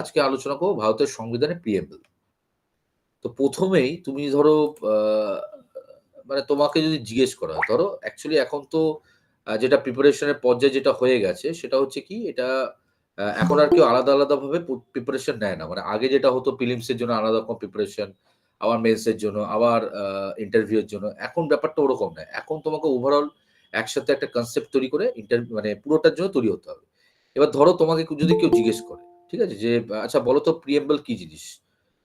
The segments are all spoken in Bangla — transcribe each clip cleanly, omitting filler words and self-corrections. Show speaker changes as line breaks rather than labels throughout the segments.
আজকে আলোচনা করব ভারতের সংবিধানের প্রিএম্বল। তো প্রথমেই তুমি ধরো মানে তোমাকে যদি জিজ্ঞেস করা হয়, ধরো অ্যাকচুয়ালি এখন তো যেটা প্রিপারেশনের পর্যায়ে যেটা হয়ে গেছে সেটা হচ্ছে কি এটা এখন আর কেউ আলাদা ভাবে প্রিপারেশন নেয় না। মানে আগে যেটা হতো প্রিলিমসের জন্য আলাদা রকম প্রিপারেশন, আবার মেন্সের জন্য, আবার ইন্টারভিউ এর জন্য। এখন ব্যাপারটা ওরকম না। এখন তোমাকে ওভারঅল একসাথে একটা কনসেপ্ট তৈরি করে মানে পুরোটার জন্য তৈরি হতে হবে। এবার ধরো তোমাকে যদি কেউ জিজ্ঞেস করে, ঠিক আছে? যে আচ্ছা বলো তো প্রিএম্বল কি জিনিস?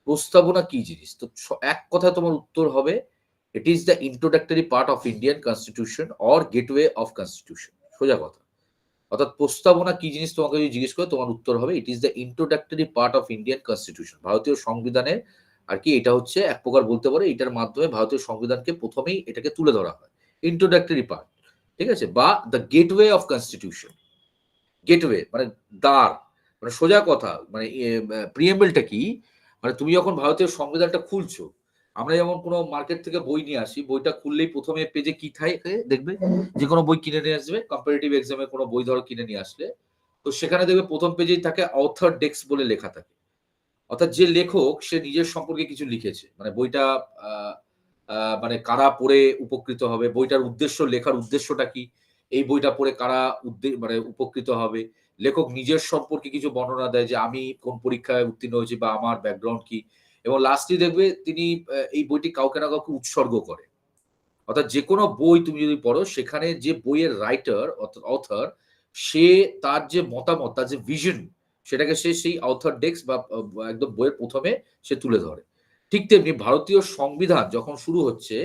প্রস্তাবনা কি জিনিস? তো এক কথায় তোমার উত্তর হবে, "it is the introductory part of Indian constitution or gateway of constitution." সোজা কথা। অর্থাৎ প্রস্তাবনা কি জিনিস তোমাকে যদি জিজ্ঞেস করে তোমার উত্তর হবে, "it is the introductory part of Indian constitution." ভারতীয় সংবিধানের আর কি এটা হচ্ছে এক প্রকার বলতে পারো এটার মাধ্যমে ভারতীয় সংবিধানকে প্রথমেই এটাকে তুলে ধরা হয়। Introductory part. ঠিক আছে? বা the gateway of constitution. Gateway মানে দ্বার। মানে সোজা কথা মানে প্রিএম্বলটা কি? মানে তুমি যখন ভারতীয় সংবিধানটা খুলছো, আমরা যেমন কোন মার্কেট থেকে বই নিয়ে আসি, বইটা খুললেই ১ম এ পেজে কি থাকে দেখবে? যেকোনো বই কিনে নিয়ে আসবে, কম্পারেটিভ এক্সাম এর কোন বই ধরো কিনে নিয়ে আসলে, তো সেখানে দেখবে ১ম পেজেই থাকে অথর ডেস্ক বলে লেখা থাকে। অর্থাৎ যে লেখক সে নিজের সম্পর্কে কিছু লিখেছে। মানে বইটা আ আ মানে কারা পড়ে উপকৃত হবে, বইটার উদ্দেশ্য, লেখার উদ্দেশ্যটা কি? এই বইটা পড়ে কারা মানে উপকৃত হবে? লেখক নিজের সম্পর্কে কিছু বর্ণনা দেয় যে, আমি কোন পরীক্ষায় উত্তীর্ণ হয়েছি বা আমার ব্যাকগ্রাউন্ড কি? এবং লাস্টলি দেখবে তিনি এই বইটি কাউকে না কাউকে উৎসর্গ করে। অর্থাৎ যেকোনো বই তুমি যদি পড়ো সেখানে যে বইয়ের রাইটার অথর সে তার যে মতামত, তার যে ভিশন সেটাকে সে সেই অথর ডেস্ক বা একদম বইয়ের ১ম এ সে তুলে ধরে। ঠিক তেমনি ভারতীয় সংবিধান যখন শুরু হচ্ছে,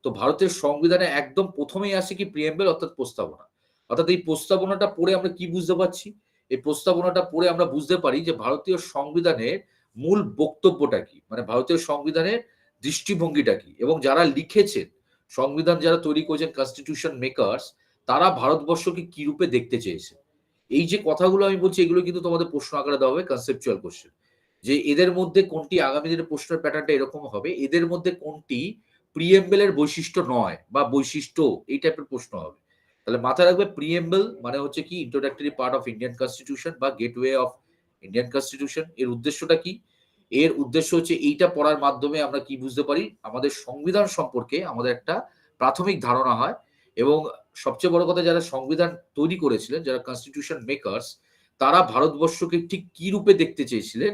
তো ভারতের সংবিধানে একদম ১ম এই আসে কি প্রিএম্বল অর্থাৎ প্রস্তাবনা। অর্থাৎ এই প্রস্তাবনাটা পড়ে আমরা কি বুঝতে পারছি? এই প্রস্তাবনাটা পড়ে আমরা বুঝতে পারি যে ভারতীয় সংবিধানের মূল বক্তব্যটা কি? মানে ভারতীয় সংবিধানের দৃষ্টিভঙ্গিটা কি? এবং যারা লিখেছেন সংবিধান যারা তৈরি করেছেন কনস্টিটিউশন মেকার্স তারা ভারতবর্ষকে কি রূপে দেখতে চেয়েছে। এই যে কথাগুলো আমি বলছি এগুলো কিন্তু তোমাদের প্রশ্ন আকারে দেওয়া হবে কনসেপচুয়াল কোয়েশ্চেন। যে এদের মধ্যে কোনটি আগামী দিনের প্রশ্নের প্যাটার্নটা এরকম হবে, এদের মধ্যে কোনটি প্রিএম্বল এর বৈশিষ্ট্য নয় বা বৈশিষ্ট্য এই টাইপের প্রশ্ন হবে। তাহলে মাথায় রাখবে প্রিএম্বল মানে হচ্ছে কি introductory part of Indian constitution বা গেটওয়ে অফ ইন্ডিয়ান কনস্টিটিউশন। এর উদ্দেশ্যটা কি? এর উদ্দেশ্য হচ্ছে এইটা পড়ার মাধ্যমে আমরা কি বুঝতে পারি? আমাদের সংবিধান সম্পর্কে আমাদের একটা প্রাথমিক ধারণা হয় এবং সবচেয়ে বড় কথা যারা সংবিধান তৈরি করেছিলেন, যারা কনস্টিটিউশন মেকার্স তারা ভারতবর্ষকে ঠিক কি রূপে দেখতে চেয়েছিলেন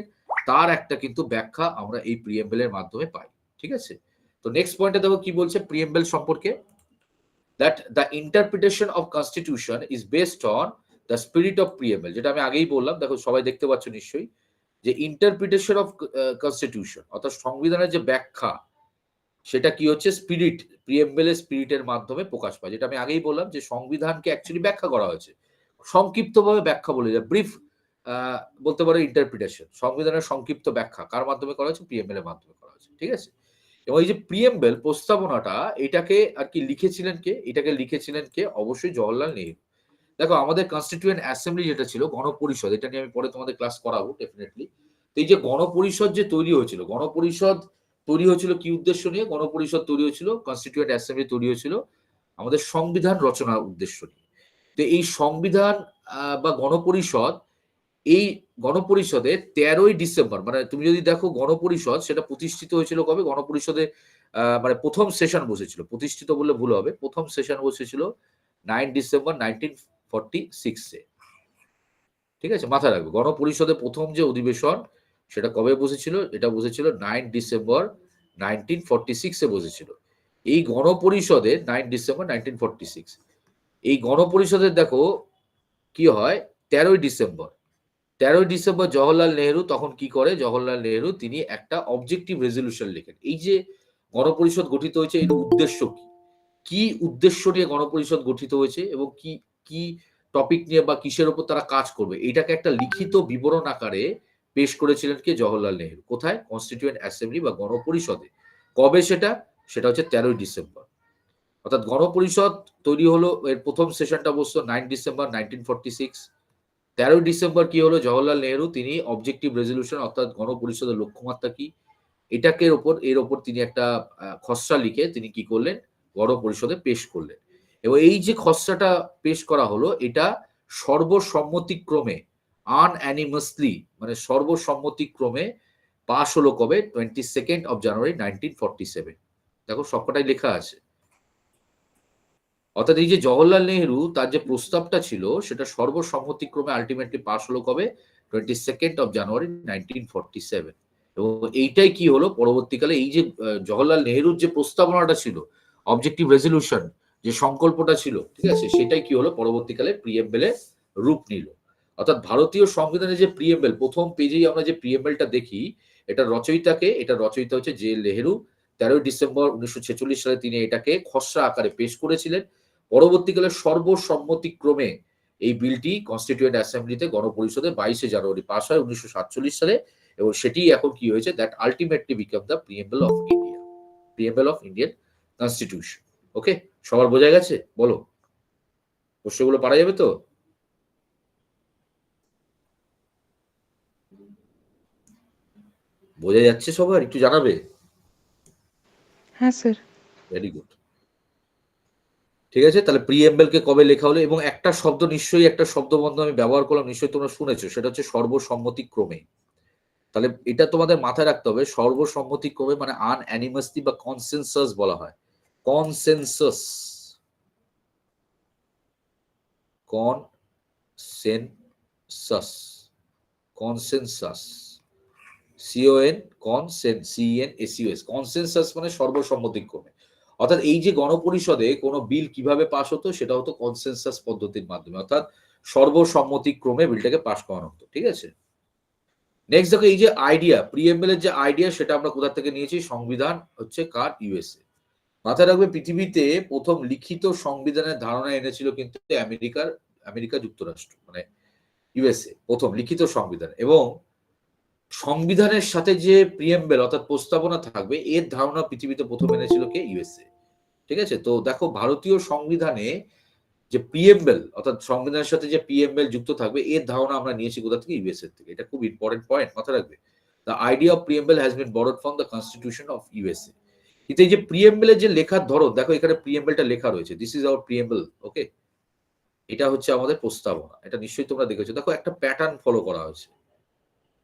তার একটা কিন্তু ব্যাখ্যা আমরা এই প্রিএম্বল এর মাধ্যমে পাই। ঠিক আছে? তো নেক্সট পয়েন্টে দেখো কি বলছে প্রিএম্বল সম্পর্কে? That the interpretation of constitution is based on the spirit of preamble. যেটা আমি আগেই বললাম, দেখো সবাই দেখতে পাচ্ছ নিশ্চয়ই যে ইন্টারপ্রিটেশন অফ কনস্টিটিউশন অর্থাৎ সংবিধানের যে ব্যাখ্যা সেটা কি হচ্ছে স্পিরিট, প্রিএম্বল এর স্পিরিট এর মাধ্যমে প্রকাশ পায়। যেটা আমি আগেই বললাম যে সংবিধানকে অ্যাকচুয়ালি ব্যাখ্যা করা হয়েছে। সংক্ষিপ্তভাবে ব্যাখ্যা বলে যায়। ব্রিফ আ বলতে পারো ইন্টারপ্রিটেশন। সংবিধানের সংক্ষিপ্ত ব্যাখ্যা কার মাধ্যমে করা হয়েছে? প্রিএম্বল এর মাধ্যমে করা হয়েছে। ঠিক আছে? এবং এই যে প্রিএম্বল প্রস্তাবনাটা এটাকে আর কি লিখেছিলেন কে? এটাকে লিখেছিলেন কে? অবশ্যই জওহরলাল নেহেরু। দেখো আমাদের কনস্টিটিউয়েন্ট অ্যাসেম্বলি যেটা ছিল গণপরিষদ, এটা নিয়ে আমি পরে তোমাদের ক্লাস করাবো ডেফিনিটলি। তো এই যে গণপরিষদ যে তৈরি হয়েছিল, গণপরিষদ তৈরি হয়েছিল কি উদ্দেশ্য নিয়ে? গণপরিষদ তৈরি হয়েছিল, কনস্টিটিউয়েন্ট অ্যাসেম্বলি তৈরি হয়েছিল আমাদের সংবিধান রচনার উদ্দেশ্য নিয়ে। তো এই সংবিধান বা গণপরিষদ, এই গণপরিষদে ১৩ই ডিসেম্বর মানে তুমি যদি দেখো গণপরিষদ সেটা প্রতিষ্ঠিত হয়েছিল কবে? গণপরিষদে মানে ১ম সেশন বসেছিল। প্রতিষ্ঠিত বললে ভুল হবে। ১ম সেশন বসেছিল ৯ ডিসেম্বর 1946 এ। ঠিক আছে? মাথায় রাখবে। গণপরিষদের ১ম যে অধিবেশন সেটা কবে বসেছিল? এটা বসেছিল ৯ ডিসেম্বর 1946 এ বসেছিল। এই গণপরিষদের ৯ ডিসেম্বর 1946 এই গণপরিষদের দেখো কি হয় ১৩ই ডিসেম্বর ১৩ই ডিসেম্বর জওহরলাল নেহেরু তখন কি করে? জওহরলাল নেহেরু তিনি একটা অবজেক্টিভ রেজোলিউশন লেখেন। এই যে গণপরিষদ গঠিত হয়েছে এর উদ্দেশ্য কি? কি উদ্দেশ্য নিয়ে গণপরিষদ গঠিত হয়েছে এবং কি টপিক নিয়ে বা কিসের উপর তারা কাজ করবে? এটাকে একটা লিখিত বিবরণ আকারে পেশ করেছিলেন কে? জওহরলাল নেহেরু। কোথায়? কনস্টিটিউয়েন্ট অ্যাসেম্বলি বা গণপরিষদে। কবে সেটা? সেটা হচ্ছে ১৩ই ডিসেম্বর। অর্থাৎ গণপরিষদ তৈরি হলো এর ১ম সেশনটা বসতো ৯ ডিসেম্বর 1946 ১৩ই ডিসেম্বর কি হলো? জওহরলাল নেহেরু তিনি অবজেক্টিভ রেজোলিউশন অর্থাৎ গণপরিষদের লক্ষ্যমাত্রা কি? এর ওপর তিনি একটা খসড়া লিখে তিনি কি করলেন? গণপরিষদে পেশ করলেন। এবং এই যে খসড়াটা পেশ করা হলো এটা সর্বসম্মতিক্রমে আনঅ্যানিমাসলি মানে সর্বসম্মতিক্রমে পাশ হলো কবে? 22nd of January 1947। দেখো সবকটাই লেখা আছে। অর্থাৎ এই যে জওহরলাল নেহেরু তার যে প্রস্তাবটা ছিল সেটা সর্বসম্মতিক্রমে আল্টিমেটলি পাস হলো কবে? 22nd of January 1947। এবং এইটাই কি হলো পরবর্তীকালে এই যে জওহরলাল নেহেরুর যে প্রস্তাবনাটা ছিল, অবজেক্টিভ রেজলিউশন যে সংকল্পটা ছিল, ঠিক আছে? সেটাই কি হলো পরবর্তীকালে প্রিএমবেল এ রূপ নিল। অর্থাৎ ভারতীয় সংবিধানের যে প্রিএমবেল, প্রথম পেজেই আমরা যে প্রিএমবেলটা দেখি, এটা রচয়িতা হচ্ছে জে নেহেরু। 13 ডিসেম্বর 1946 সালে তিনি এটাকে খসড়া আকারে পেশ করেছিলেন। পরবর্তীকালে সর্বসম্মতিক্রমে এই বিলটি কনস্টিটিউয়েন্ট অ্যাসেম্বলিতে গণপরিষদে 22 জানুয়ারি পাস হয় 1947 সালে, এবং সেটি এখন কি হয়েছে? That ultimately become the preamble of India, preamble of Indian constitution. Okay, সবার বোঝা গেছে? বলো, প্রশ্নগুলো পারা যাবে তো? বোঝা যাচ্ছে সবার? একটু জানাবে।
হ্যাঁ স্যার।
Very good. ঠিক আছে, তাহলে প্রিএমবেলকে কবে লেখা হলো, এবং একটা শব্দ নিশ্চয়ই, একটা শব্দবন্ধ আমি ব্যবহার করলাম, নিশ্চয়ই তোমরা শুনেছো, সেটা হচ্ছে সর্বসম্মতিক্রমে। তাহলে এটা তোমাদের মাথায় রাখতে হবে, সর্বসম্মতিক্রমে মানে আনঅ্যানিমাসলি বা কনসেনসাস বলা হয়। Consensus, consensus, consensus, CON CNSUS, consensus মানে সর্বসম্মতিক্রমে। অর্থাৎ এই যে গণপরিষদে কোনো বিল কিভাবে পাস হতো, সেটা হতো কনসেনসাস পদ্ধতির মাধ্যমে, অর্থাৎ সর্বসম্মতিক্রমে বিলটাকে পাস করানো হতো। ঠিক আছে, নেক্সট দেখো, এই যে আইডিয়া, প্রিএমবেলের যে আইডিয়া, সেটা আমরা কোথা থেকে নিয়েছি? সংবিধান হচ্ছে কার? ইউএসএ। মাথায় রাখবে, পৃথিবীতে প্রথম লিখিত সংবিধানের ধারণা এনেছিল কিন্তু আমেরিকা যুক্তরাষ্ট্র, মানে ইউএসএ প্রথম লিখিত সংবিধান। এবং সংবিধানের সাথে যে প্রিএমবেল অর্থাৎ প্রস্তাবনা থাকবে, এর ধারণা পৃথিবীতে প্রথম এনেছিল কে? ইউএসএ। ঠিক আছে, তো দেখো ভারতীয় সংবিধানে যে প্রিএমবেল অর্থাৎ সংবিধানের সাথে যে প্রিএমবেল যুক্ত থাকবে, এর ধারণা আমরা নিয়েছি কোথা থেকে? ইউএসএ থেকে। এটা খুব ইম্পর্টেন্ট পয়েন্ট, মাথায় রাখবে। The idea of preamble has been borrowed from the constitution of USA. কিন্তু এই যে প্রিএমবেলের যে লেখার ধরন, দেখো এখানে প্রিএমবেলটা লেখা রয়েছে, দিস ইজ আওয়ার প্রিএমবেল। ওকে, এটা হচ্ছে আমাদের প্রস্তাবনা। এটা নিশ্চয়ই তোমরা দেখেছো। দেখো একটা প্যাটার্ন ফলো করা হয়েছে,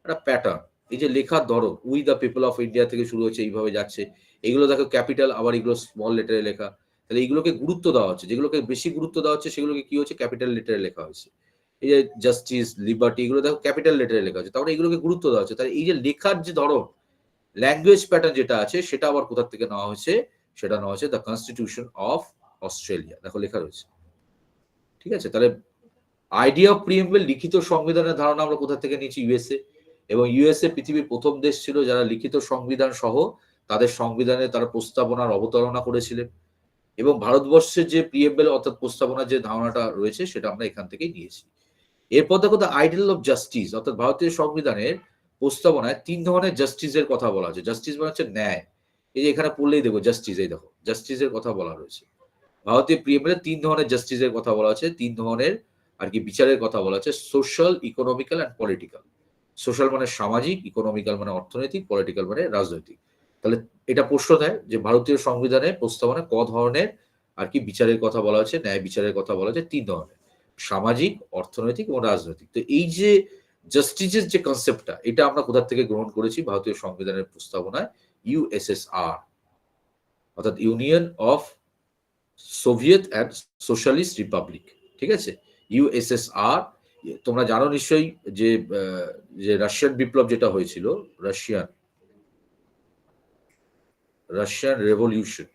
একটা প্যাটার্ন। এই যে লেখার ধরন, we the people of India থেকে শুরু হচ্ছে, এইভাবে যাচ্ছে। এগুলো দেখো ক্যাপিটাল, আবার এগুলো স্মল লেটারে লেখা। তাহলে এইগুলোকে গুরুত্ব দেওয়া হচ্ছে, যেগুলোকে বেশি গুরুত্ব দেওয়া হচ্ছে সেগুলোকে কি হচ্ছে? ক্যাপিটাল লেটারে লেখা হয়েছে। এই যে জাস্টিস, লিবার্টি, এগুলো দেখো ক্যাপিটাল লেটারে লেখা হচ্ছে, তাহলে এগুলোকে গুরুত্ব দেওয়া হচ্ছে। তাহলে এই যে লেখার যে ধরন, ল্যাঙ্গুয়েজ প্যাটার্ন যেটা আছে, সেটা আবার কোথা থেকে নেওয়া হয়েছে? সেটা নেওয়া হয়েছে দ্য কনস্টিটিউশন অফ অস্ট্রেলিয়া। দেখো লেখা রয়েছে। ঠিক আছে, তাহলে আইডিয়া অফ প্রিএমবেল, লিখিত সংবিধানের ধারণা আমরা কোথা থেকে নিয়েছি? ইউএসএ। এবং ইউএসএ পৃথিবীর প্রথম দেশ ছিল যারা লিখিত সংবিধান সহ তাদের সংবিধানে তারা প্রস্তাবনার অবতারণা করেছিলেন। এবং ভারতবর্ষের যে প্রিএমবেল অর্থাৎ প্রস্তাবনার যে ধারণাটা রয়েছে, সেটা আমরা এখান থেকেই নিয়েছি। এরপর দেখো দ্য আইডিয়াল অফ জাস্টিস, অর্থাৎ ভারতীয় সংবিধানের প্রস্তাবনায় 3 ধরনের জাস্টিসের কথা বলা হয়েছে। জাস্টিস মানে হচ্ছে ন্যায়। এই যে এখানে পড়লেই দেখো জাস্টিস, এই দেখো জাস্টিসের কথা বলা রয়েছে। ভারতীয় প্রিএমবেলে 3 ধরনের জাস্টিসের কথা বলা হয়েছে, 3 ধরনের আর কি বিচারের কথা বলা হচ্ছে: social, economical and political. Social মানে সামাজিক, ইকোনমিক্যাল মানে অর্থনৈতিক, পলিটিক্যাল মানে রাজনৈতিক। তাহলে এটা প্রশ্ন দেয় যে ভারতীয় সংবিধানের প্রস্তাবনায় ক ধরনের আর কি বিচারের কথা বলা হচ্ছে? ন্যায় বিচারের কথা বলা হচ্ছে 3 ধরনের: সামাজিক, অর্থনৈতিক এবং রাজনৈতিক। তো এই যে জাস্টিসের যে কনসেপ্টটা, এটা আমরা কোথা থেকে গ্রহণ করেছি? ভারতীয় সংবিধানের প্রস্তাবনায় ইউএসএসআর, অর্থাৎ union of Soviet and socialist Republic. ঠিক আছে, ইউএসএসআর। তোমরা জানো নিশ্চয়ই যে যে রাশিয়ান বিপ্লব যেটা হয়েছিল, রাশিয়ান রেভলিউশন,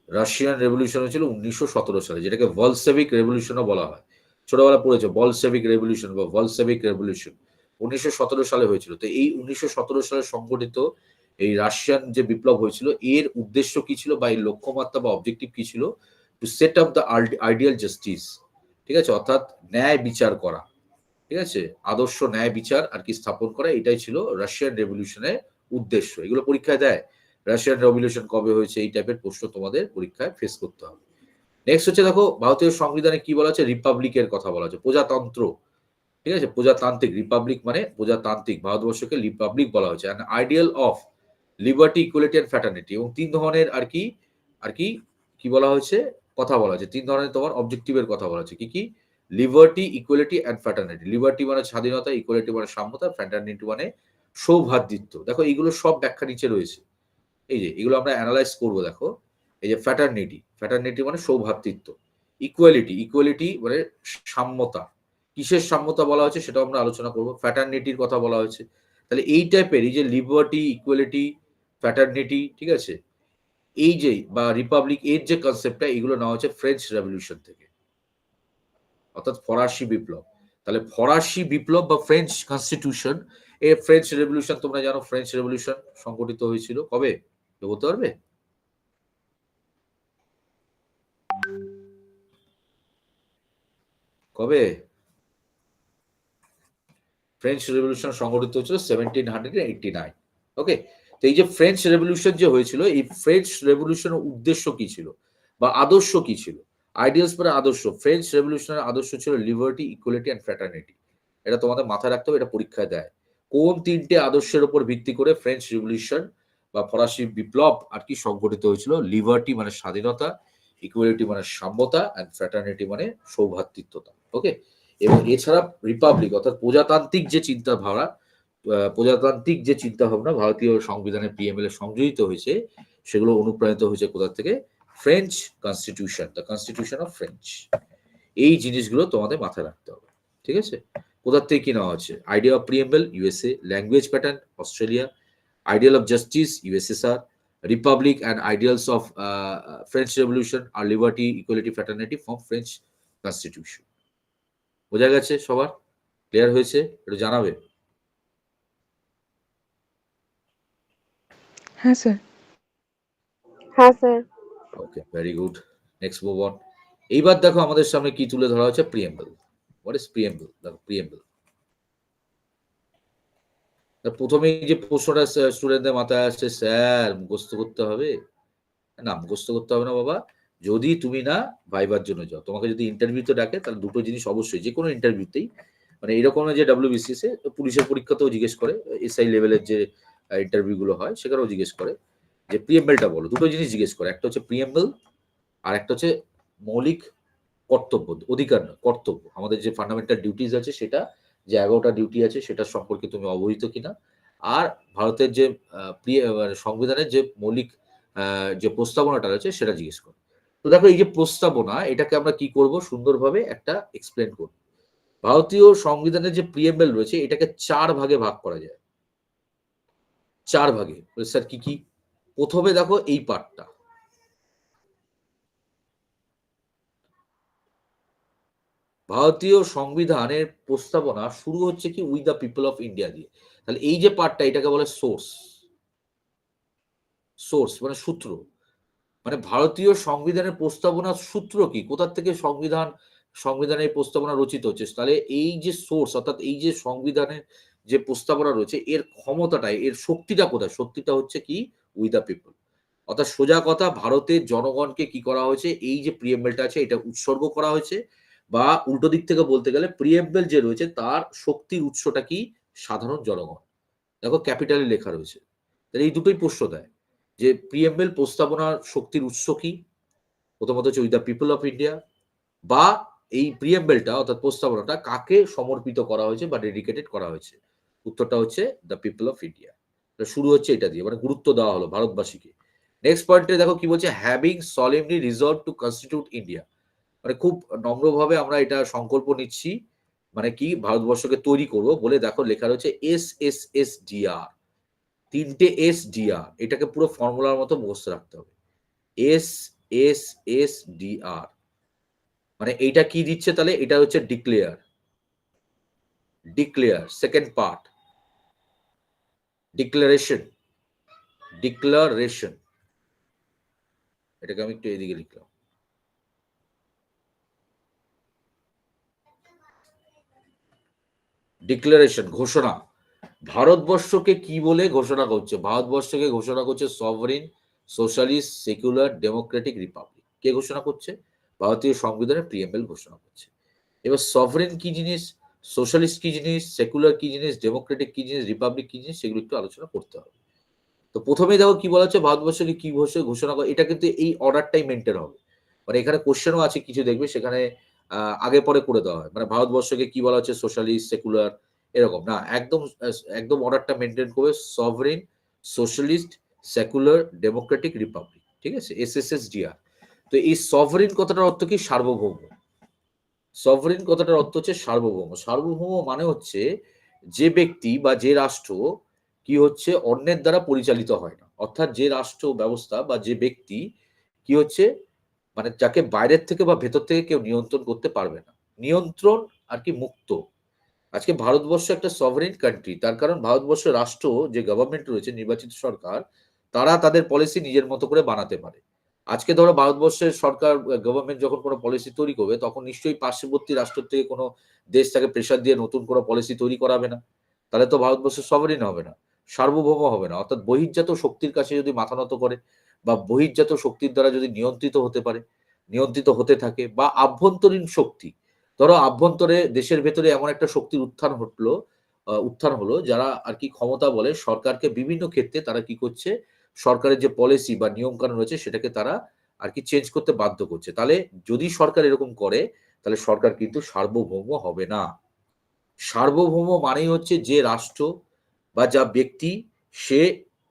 রাশিয়ান রেভলিউশন হয়েছিল 1917 সালে, যেটাকে বলসেভিক রেভলিউশনও বলা হয়। ছোটবেলা পড়েছে বলসেভিক রেভলিউশন বা বলসেভিক রেভলিউশন, 1917 সালে হয়েছিল। তো এই 1917 সালে সংগঠিত এই রাশিয়ান যে বিপ্লব হয়েছিল, এর উদ্দেশ্য কি ছিল বা এর লক্ষ্যমাত্রা বা অবজেক্টিভ কি ছিল? To set up the ideal justice. ঠিক আছে, অর্থাৎ ন্যায় বিচার করা। ঠিক আছে, আদর্শ ন্যায় বিচার আর কি স্থাপন করা, এটাই ছিল রাশিয়ান রেভলিউশনের উদ্দেশ্য। এগুলো পরীক্ষায় দেয়, রাশিয়ান রেভলিউশন কবে হয়েছে, এই টাইপের প্রশ্ন তোমাদের পরীক্ষায় ফেস করতে হবে। নেক্সট হচ্ছে দেখো ভারতীয় সংবিধানে কি বলা হচ্ছে? রিপাবলিকের কথা বলা হচ্ছে, প্রজাতন্ত্র। ঠিক আছে, প্রজাতান্ত্রিক, রিপাবলিক মানে প্রজাতান্ত্রিক, ভারতবর্ষকে রিপাবলিক বলা হচ্ছে। An ideal of liberty, equality and fraternity. এবং 3 ধরনের আর কি কি বলা হয়েছে? কথা বলা হয়েছে 3 ধরনের তোমার অবজেক্টিভের কথা বলা হচ্ছে। কি কি? Liberty, equality and fraternity. Liberty মানে স্বাধীনতা, ইকুয়ালিটি মানে সাম্যতা, ফ্র্যাটার্নিটি মানে সৌভ্রাতৃত্ব। দেখো এইগুলো সব ব্যাখ্যা নিচে রয়েছে। এই যে এগুলো আমরা অ্যানালাইজ করবো। দেখো এই যে ফ্র্যাটার্নিটি, ফ্র্যাটার্নিটি মানে সৌভ্রাতৃত্ব। ইকুয়ালিটি, ইকুয়ালিটি মানে সাম্যতা। কিসের সাম্যতা বলা হয়েছে সেটাও আমরা আলোচনা করবো। ফ্র্যাটার্নিটির কথা বলা হয়েছে। তাহলে এই টাইপের এই যে লিবার্টি, ইকুয়ালিটি, ফ্র্যাটার্নিটি, ঠিক আছে, এই যে বা রিপাবলিক এর যে কনসেপ্টটা, এগুলো নেওয়া হচ্ছে ফ্রেঞ্চ রেভলিউশন থেকে, অর্থাৎ ফরাসি বিপ্লব। তাহলে ফরাসি বিপ্লব বা ফ্রেঞ্চ কনস্টিটিউশন, এই ফ্রেঞ্চ রেভলিউশন তোমরা জানো, ফ্রেঞ্চ রেভলিউশন সংগঠিত হয়েছিল কবে, কেউ বলতে পারবে? কবে ফ্রেঞ্চ রেভলিউশন সংগঠিত হয়েছিল? 1789। ওকে, তো এই যে ফ্রেঞ্চ রেভলিউশন যে হয়েছিল, এই ফ্রেঞ্চ রেভলিউশনের উদ্দেশ্য কি ছিল বা আদর্শ কি ছিল? আইডিয়ালস মানে আদর্শ। ফ্রেঞ্চ রেভলিউশনের আদর্শ ছিল লিবার্টি, ইকুয়ালিটি অ্যান্ড ফ্র্যাটার্নিটি। এটা তোমাদের মাথায় রাখতে হবে, এটা পরীক্ষায় দেয়। কোন তিনটে আদর্শের উপর ভিত্তি করে ফ্রেঞ্চ রেভলিউশন বা ফরাসি বিপ্লব আর কি সংগঠিত হয়েছিল? লিবার্টি মানে স্বাধীনতা, ইকুয়ালিটি মানে সাম্যতা, অ্যান্ড ফ্র্যাটার্নিটি মানে সৌভ্রাতৃত্বতা। ওকে, এবং এছাড়া রিপাবলিক অর্থাৎ প্রজাতান্ত্রিক যে চিন্তাধারা, প্রজাতান্ত্রিক যে চিন্তা ভাবনা ভারতীয় সংবিধানে পিএমএল এ সংযোজিত হয়েছে, সেগুলো অনুপ্রাণিত হয়েছে কোথা থেকে? French constitution, the constitution of French. এই জিনিসগুলো তোমাদের মাথায় রাখতে হবে, ঠিক আছে? কোথার থেকে কি নেওয়া হচ্ছে? Idea of preamble USA, language pattern Australia, ideal of justice USSR, republic and ideals of French revolution আর liberty, equality, fraternity from French constitution. বোঝা গেছে সবার? ক্লিয়ার হয়েছে? একটু জানাবে।
হ্যাঁ স্যার।
হ্যাঁ sir.
Okay, very good. Next move on. এইবার দেখো আমাদের সামনে কি তুলে ধরা হচ্ছে? প্রিএমবল। What is preamble? দেখো প্রিএমবল, প্রথমেই যে প্রশ্নটা স্টুডেন্টদের মাথায় আসছে, স্যার মুখস্থ করতে হবে। না, মুখস্থ করতে হবে না বাবা। যদি তুমি না ভাইবার জন্য যাও, তোমাকে যদি ইন্টারভিউতে ডাকে, তাহলে দুটো জিনিস অবশ্যই, যে কোনো ইন্টারভিউতেই, মানে এরকম যে ডাব্লিউবিসিএস এ, পুলিশের পরীক্ষাতেও জিজ্ঞেস করে, এসআই লেভেলের যে ইন্টারভিউ গুলো হয় সেখানেও জিজ্ঞেস করে যে প্রিএমবেলটা বলো। দুটো জিনিস জিজ্ঞেস করে, একটা হচ্ছে প্রিএমবেল আর একটা হচ্ছে মৌলিক কর্তব্য, অধিকার না কর্তব্য। আমাদের যে ফান্ডামেন্টাল ডিউটিস আছে, সেটা যে 11টা ডিউটি আছে সেটা সম্পর্কে তুমি অবহিত কিনা। আর ভারতের যে সংবিধানের যে মৌলিক যে প্রস্তাবনাটা রয়েছে সেটা জিজ্ঞেস করো। তো দেখো এই যে প্রস্তাবনা, এটাকে আমরা কি করব? সুন্দরভাবে একটা এক্সপ্লেন করব। ভারতীয় সংবিধানের যে প্রিএমবেল রয়েছে, এটাকে 4 ভাগে ভাগ করা যায়। 4 ভাগে। স্যার কি কি? প্রথমে দেখো এই পার্টটা, ভারতীয় সংবিধানের প্রস্তাবনা শুরু হচ্ছে কি with the people of India দিয়ে। তাহলে এই যে পার্টটা, এটাকে বলে সোর্স। সোর্স মানে সূত্র, মানে ভারতীয় সংবিধানের প্রস্তাবনার সূত্র কি, কোথা থেকে সংবিধানের প্রস্তাবনা রচিত হচ্ছে। তাহলে এই যে সোর্স, অর্থাৎ এই যে সংবিধানের যে প্রস্তাবনা রয়েছে, এর ক্ষমতাটাই, এর শক্তিটা কোথায়? শক্তিটা হচ্ছে কি উইথ দ্য পিপল। অর্থাৎ সোজা কথা, ভারতের জনগণকে কি করা হয়েছে, এই যে প্রিএমবেলটা আছে এটা উৎসর্গ করা হয়েছে। বা উল্টো দিক থেকে বলতে গেলে, প্রিএমবেল যে রয়েছে তার শক্তির উৎসটা কি? সাধারণ জনগণ। দেখো ক্যাপিটালে লেখা রয়েছে। তাহলে এই দুটোই প্রশ্ন দেয় যে প্রিএমবেল প্রস্তাবনার শক্তির উৎস কি? প্রথমত হচ্ছে with the people of India, বা এই প্রিএমবেলটা অর্থাৎ প্রস্তাবনাটা কাকে সমর্পিত করা হয়েছে বা ডেডিকেটেড করা হয়েছে? উত্তরটা হচ্ছে দ্য পিপল অফ ইন্ডিয়া। শুরু হচ্ছে এটা দিয়ে, মানে গুরুত্ব দেওয়া হলো ভারতবাসীকে। নেক্সট পয়েন্টে দেখো কি বলছে, having সলেমলি resolve two constitute India. মানে খুব নম্রভাবে আমরা এটা সংকল্প নিচ্ছি, মানে কি ভারতবর্ষকে তৈরি করব বলে। দেখো লেখা রয়েছে SSSDR, 3টে SDR, এটাকে পুরো ফর্মুলার মতো মুখস্থ রাখতে হবে। SSSDR মানে এইটা কি দিচ্ছে? তাহলে এটা হচ্ছে declare. Declare second part, declaration. Declaration, এটাকে আমি একটু এদিকে লিখলাম। ডিক্লারেশন ঘোষণা। ভারতবর্ষকে কি বলে ঘোষণা করছে? ভারতবর্ষকে ঘোষণা করছে sovereign, socialist, secular, democratic republic. কে ঘোষণা করছে? ভারতীয় সংবিধানের প্রিএমবেল ঘোষণা করছে। এবার সভরেন কি জিনিস, সোশ্যালিস্ট কি জিনিস, সেকুলার কি জিনিস, ডেমোক্রেটিক কি জিনিস, রিপাবলিক কি জিনিস, সেগুলো একটু আলোচনা করতে হবে। তো প্রথমেই দেখো কি বলা হচ্ছে, ভারতবর্ষকে কি ঘোষণা করে। এটা কিন্তু এই অর্ডারটাই মেনটেন হবে। মানে এখানে কোশ্চেনও আছে কিছু, দেখবে সেখানে আগে পরে করে দেওয়া হয়। মানে ভারতবর্ষকে কি বলা হচ্ছে সোশ্যালিস্ট, সেকুলার এরকম না। একদম অর্ডারটা মেইনটেইন করবে sovereign, socialist, secular, democratic, Republic. ঠিক আছে? SSSDR। তো এই সভরেন কথাটার অর্থ কি? সার্বভৌম। সভরেন কথাটার অর্থ হচ্ছে সার্বভৌম। সার্বভৌম মানে হচ্ছে যে ব্যক্তি বা যে রাষ্ট্র কি হচ্ছে অন্যের দ্বারা পরিচালিত হয় না। অর্থাৎ যে রাষ্ট্র ব্যবস্থা বা যে ব্যক্তি কি হচ্ছে মানে যাকে বাইরের থেকে বা ভেতর থেকে কেউ নিয়ন্ত্রণ করতে পারবে না। নিয়ন্ত্রণ আর কি মুক্ত। আজকে ভারতবর্ষ একটা সভরেন কান্ট্রি, তার কারণ ভারতবর্ষের রাষ্ট্র যে গভর্নমেন্ট রয়েছে, নির্বাচিত সরকার, তারা তাদের পলিসি নিজের মতো করে বানাতে পারে। আজকে ধরো ভারতবর্ষের সরকার গভর্নমেন্ট যখন কোনো পলিসি তৈরি করবে, তখন নিশ্চয়ই পার্শ্ববর্তী রাষ্ট্র থেকে কোনো দেশ তাকে প্রেশার দিয়ে নতুন কোনো পলিসি তৈরি করাবে না। তাহলে তো ভারতবর্ষ সভরেন হবে না, সার্বভৌম হবে না। অর্থাৎ বহির্জাত শক্তির কাছে যদি মাথা নত করে বা বহির্জাত শক্তির দ্বারা যদি নিয়ন্ত্রিত হতে পারে, নিয়ন্ত্রিত হতে থাকে, বা আভ্যন্তরীণ শক্তি, ধরো আভ্যন্তরে দেশের ভেতরে এমন একটা শক্তির উত্থান হলো যারা আর কি ক্ষমতা বলে সরকারকে বিভিন্ন ক্ষেত্রে তারা কি করছে সরকারের যে পলিসি বা নিয়ম কানুন রয়েছে সেটাকে তারা আর কি চেঞ্জ করতে বাধ্য করছে। তাহলে যদি সরকার এরকম করে তাহলে সরকার কিন্তু সার্বভৌম হবে না। সার্বভৌম মানেই হচ্ছে যে রাষ্ট্র বা যা ব্যক্তি সে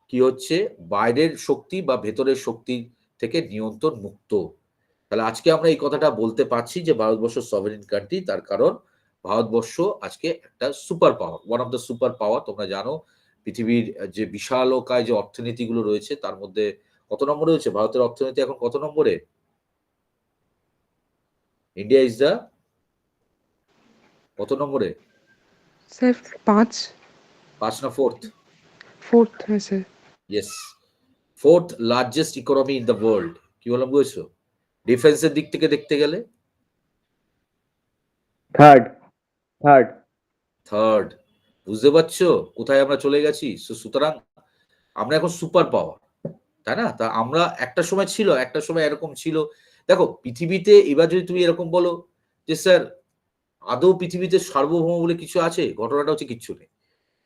কি হচ্ছে বাইরের শক্তি বা ভেতরের শক্তি থেকে নিয়ন্ত্রণ মুক্ত। তাহলে আজকে আমরা এই কথাটা বলতে পারছি যে ভারতবর্ষ সভরেন কান্ট্রি, তার কারণ ভারতবর্ষ আজকে একটা super power, one of the super power. তোমরা জানো পৃথিবীর যে বিশালকায় যে অর্থনীতিগুলো রয়েছে তার মধ্যে কত নম্বরে রয়েছে ভারতের অর্থনীতি এখন? কত নম্বরে? ইন্ডিয়া ইজ দ্য কত নম্বরে?
স্যার 5
5 না 4th?
4th है sir.
Yes, 4th largest economy in the world. কি বললাম বুঝেছো? ডিফেন্সের দিক থেকে দেখতে গেলে
থার্ড থার্ড
থার্ড। বুঝতে পারছো কোথায় আমরা চলে গেছি? সুতরাং আমরা এখন সুপার পাওয়ার, তাই না? তা আমরা একটা সময় ছিল, একটা সময় এরকম ছিল। দেখো পৃথিবীতে এবার যদি তুমি এরকম বলো যে স্যার আদৌ পৃথিবীতে সার্বভৌম বলে কিছু আছে, ঘটনাটা হচ্ছে কিচ্ছু নেই।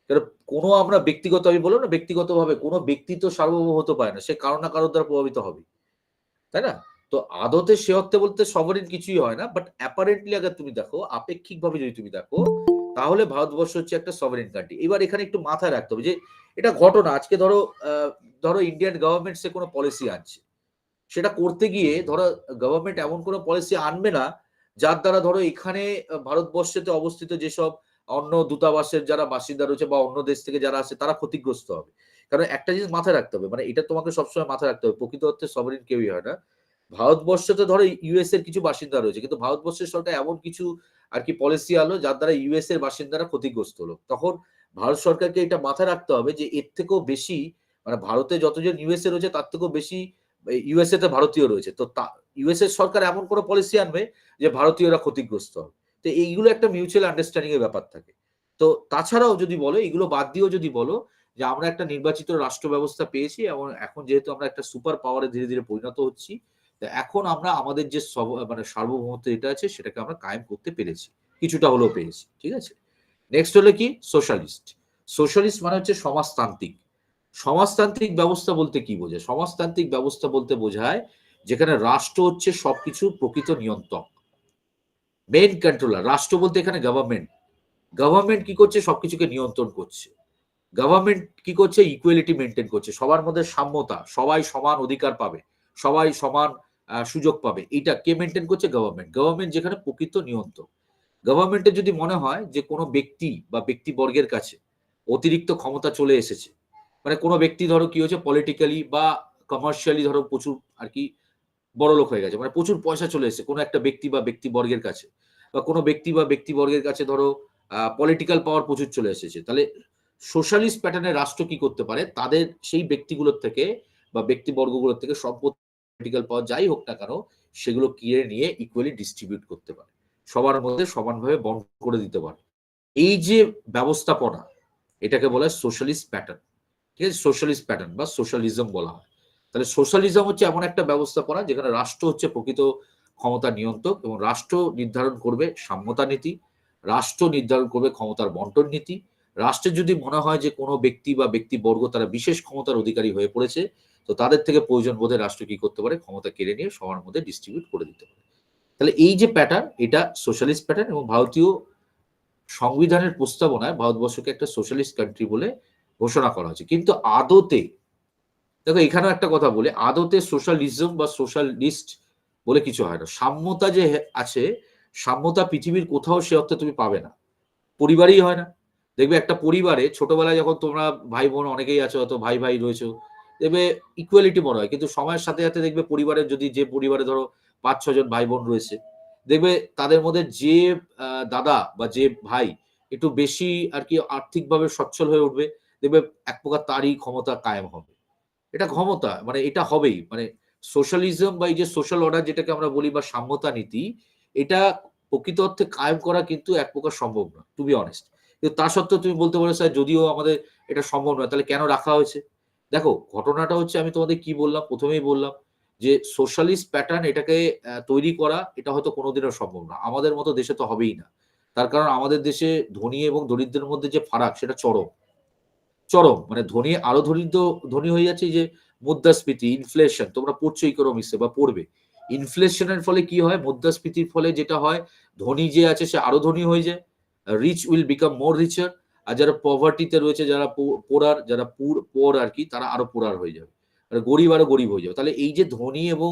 কারণ কোনো আমরা ব্যক্তিগত, আমি বললাম না ব্যক্তিগতভাবে কোনো ব্যক্তি তো সার্বভৌম হতে পারে না, সে কারো না কারোর দ্বারা প্রভাবিত হবে, তাই না? তো আদতে সে অর্থে বলতে সভারেন কিছুই হয় না, বাট অ্যাপারেন্টলি আগে তুমি দেখো, আপেক্ষিকভাবে যদি তুমি দেখো, তাহলে ভারতবর্ষ হচ্ছে একটা সভারেন কান্ট্রি। এবার এখানে একটু মাথায় রাখতে হবে যে এটা ঘটনা। আজকে ধরো ইন্ডিয়ান গভর্নমেন্ট সে কোনো পলিসি আনছে, সেটা করতে গিয়ে ধরো গভর্নমেন্ট এমন কোনো পলিসি আনবে না যার দ্বারা ধরো এখানে ভারতবর্ষেতে অবস্থিত যেসব অন্য দূতাবাসের যারা বাসিন্দা রয়েছে বা অন্য দেশ থেকে যারা আসে তারা ক্ষতিগ্রস্ত হবে। কারণ একটা জিনিস মাথায় রাখতে হবে, মানে এটা তোমাকে সবসময় মাথায় রাখতে হবে, প্রকৃত অর্থে সভারেন কেউই হয় না। ভারতবর্ষতে ধরো ইউএস এর কিছু বাসিন্দা রয়েছে, কিন্তু ভারতবর্ষের সরকার এমন কিছু আর কি পলিসি আনলো যার দ্বারা ইউএস এর বাসিন্দারা ক্ষতিগ্রস্ত হলো। তখন ভারত সরকারকে এটা মাথায় রাখতে হবে যে এর থেকেও বেশি, মানে ভারতে যতজন ইউএসএ রয়েছে তার থেকেও বেশি ইউএসএ তে ভারতীয় রয়েছে। তো ইউএস এর সরকার এমন কোনো পলিসি আনবে যে ভারতীয়রা ক্ষতিগ্রস্ত হবে। তো এইগুলো একটা মিউচুয়াল আন্ডারস্ট্যান্ডিং এর ব্যাপার থাকে। তো তাছাড়াও যদি বলো, এগুলো বাদ দিয়েও যদি বলো যে আমরা একটা নির্বাচিত রাষ্ট্র ব্যবস্থা পেয়েছি এবং এখন যেহেতু আমরা একটা সুপার পাওয়ারে ধীরে ধীরে পরিণত হচ্ছি, তো এখন আমরা আমাদের যে মানে সার্বভৌমত্ব এটা আছে সেটাকে আমরা কায়েম করতে পেরেছি, কিছুটা হলেও পেরেছি। ঠিক আছে? নেক্সট হলো কি সোশ্যালিস্ট। সোশ্যালিস্ট মানে হচ্ছে সমাজতান্ত্রিক। সমাজতান্ত্রিক ব্যবস্থা বলতে কি বোঝায়? সমাজতান্ত্রিক ব্যবস্থা বলতে বোঝায় যেখানে রাষ্ট্র হচ্ছে সবকিছুর প্রকৃত নিয়ন্ত্রক, মেইন কন্ট্রোলার। রাষ্ট্র বলতে এখানে গভর্নমেন্ট। গভর্নমেন্ট কি করছে? সবকিছুকে নিয়ন্ত্রণ করছে। গভর্নমেন্ট কি করছে? ইকুয়ালিটি মেনটেন করছে, সবার মধ্যে সাম্যতা, সবাই সমান অধিকার পাবে, সবাই সমান সুযোগ পাবে। এটা কে মেনটেন করছে? গভর্নমেন্ট। গভর্নমেন্ট যেখানে প্রকৃত নিয়ন্ত্রক। গভর্নমেন্টের যদি মনে হয় যে কোনো ব্যক্তি বা ব্যক্তিবর্গের কাছে অতিরিক্ত ক্ষমতা চলে এসেছে, মানে কোনো ব্যক্তি ধরো কি হয়েছে পলিটিক্যালি বা কমার্শিয়ালি ধরো প্রচুর আর কি বড়লোক হয়ে গেছে, মানে প্রচুর পয়সা চলে এসেছে কোনো একটা ব্যক্তি বা ব্যক্তিবর্গের কাছে, বা কোনো ব্যক্তি বা ব্যক্তিবর্গের কাছে ধরো পলিটিক্যাল পাওয়ার প্রচুর চলে এসেছে, তাহলে সোশ্যালিস্ট প্যাটার্নের রাষ্ট্র কি করতে পারে? তাদের সেই ব্যক্তিগুলোর থেকে বা ব্যক্তিবর্গগুলোর থেকে সম্পত্তি, পলিটিক্যাল পাওয়ার যাই হোক না কেন, সেগুলো কিনে নিয়ে ইকুয়ালি ডিস্ট্রিবিউট করতে পারে, সবার মধ্যে সমানভাবে বন্টন করে দিতে পারে। এই যে ব্যবস্থাপনা, এটাকে বলা হয় সোশ্যালিস্ট প্যাটার্ন। ঠিক আছে? সোশ্যালিস্ট প্যাটার্ন বা সোশ্যালিজম বলা হয়। তাহলে সোশ্যালিজম হচ্ছে এমন একটা ব্যবস্থাপনা যেখানে রাষ্ট্র হচ্ছে প্রকৃত ক্ষমতা নিয়ন্ত্রক এবং রাষ্ট্র নির্ধারণ করবে সাম্যতা নীতি, রাষ্ট্র নির্ধারণ করবে ক্ষমতার বন্টন নীতি। রাষ্ট্রের যদি মনে হয় যে কোনো ব্যক্তি বা ব্যক্তিবর্গ তারা বিশেষ ক্ষমতার অধিকারী হয়ে পড়েছে, তো তাদের থেকে প্রয়োজন বোধে রাষ্ট্র কি করতে পারে? ক্ষমতা কেড়ে নিয়ে সবার মধ্যে ডিস্ট্রিবিউট করে দিতে পারে। তাহলে এই যে প্যাটার্ন, এটা সোশ্যালিস্ট প্যাটার্ন, এবং ভারতীয় সংবিধানের প্রস্তাবনায় ভারতবর্ষকে একটা সোশ্যালিস্ট কান্ট্রি বলে ঘোষণা করা হয়েছে। কিন্তু আদতে, দেখো এখানেও একটা কথা বলে, আদতে সোশ্যালিজম বা সোশ্যালিস্ট বলে কিছু হয় না। সাম্যতা যে আছে, সাম্যতা পৃথিবীর কোথাও সে অর্থে তুমি পাবে না, পরিবারই হয় না। দেখবে একটা পরিবারে ছোটবেলায় যখন তোমরা ভাই বোন অনেকেই আছো, হয়তো ভাই ভাই রয়েছে, দেখবে ইকুয়ালিটি মনে হয়, কিন্তু সময়ের সাথে সাথে দেখবে পরিবারের, যদি যে পরিবারে ধরো ৫-৬ জন ভাই বোন রয়েছে, দেখবে তাদের মধ্যে যে দাদা বা যে ভাই একটু বেশি আর কি আর্থিকভাবে সচ্ছল হয়ে উঠবে, দেখবে এক প্রকার তারই ক্ষমতা কায়েম হবে। এটা ক্ষমতা, মানে এটা হবেই, মানে সোশ্যালিজম বা এই যে সোশ্যাল অর্ডার যেটাকে আমরা বলি, বা সাম্যতা নীতি, এটা প্রকৃত অর্থে কায়েম করা কিন্তু এক প্রকার সম্ভব না, টু বি অনেস্ট। কিন্তু তা সত্ত্বেও তুমি বলতে পারো স্যার যদিও আমাদের এটা সম্ভব নয়, তাহলে কেন রাখা হয়েছে? দেখো ঘটনাটা হচ্ছে, আমি তোমাদের কি বললাম, প্রথমেই বললাম যে সোশ্যালিস্ট প্যাটার্ন এটাকে তৈরি করা, এটা হয়তো কোনোদিনও সম্ভব না, আমাদের মতো দেশে তো হবেই না। তার কারণ আমাদের দেশে ধনী এবং দরিদ্রের মধ্যে যে ফারাক, সেটা চরম চরম, মানে ধনী আরো ধনী হয়ে যাচ্ছে। এই যে মুদ্রাস্ফীতি, ইনফ্লেশন, তোমরা পড়ছো ইকোনমিক্সে বা পড়বে, ইনফ্লেশনের ফলে কি হয়, মুদ্রাস্ফীতির ফলে যেটা হয়, ধনী যে আছে সে আরো ধনী হয়ে যায়, রিচ উইল বিকাম মোর রিচার, আর যারা পভার্টিতে রয়েছে, যারা পোরার, যারা পোর আর কি, তারা আরো পোরার হয়ে যাবে, মানে গরিব আরো গরিব হয়ে যাবে। তাহলে এই যে ধনী এবং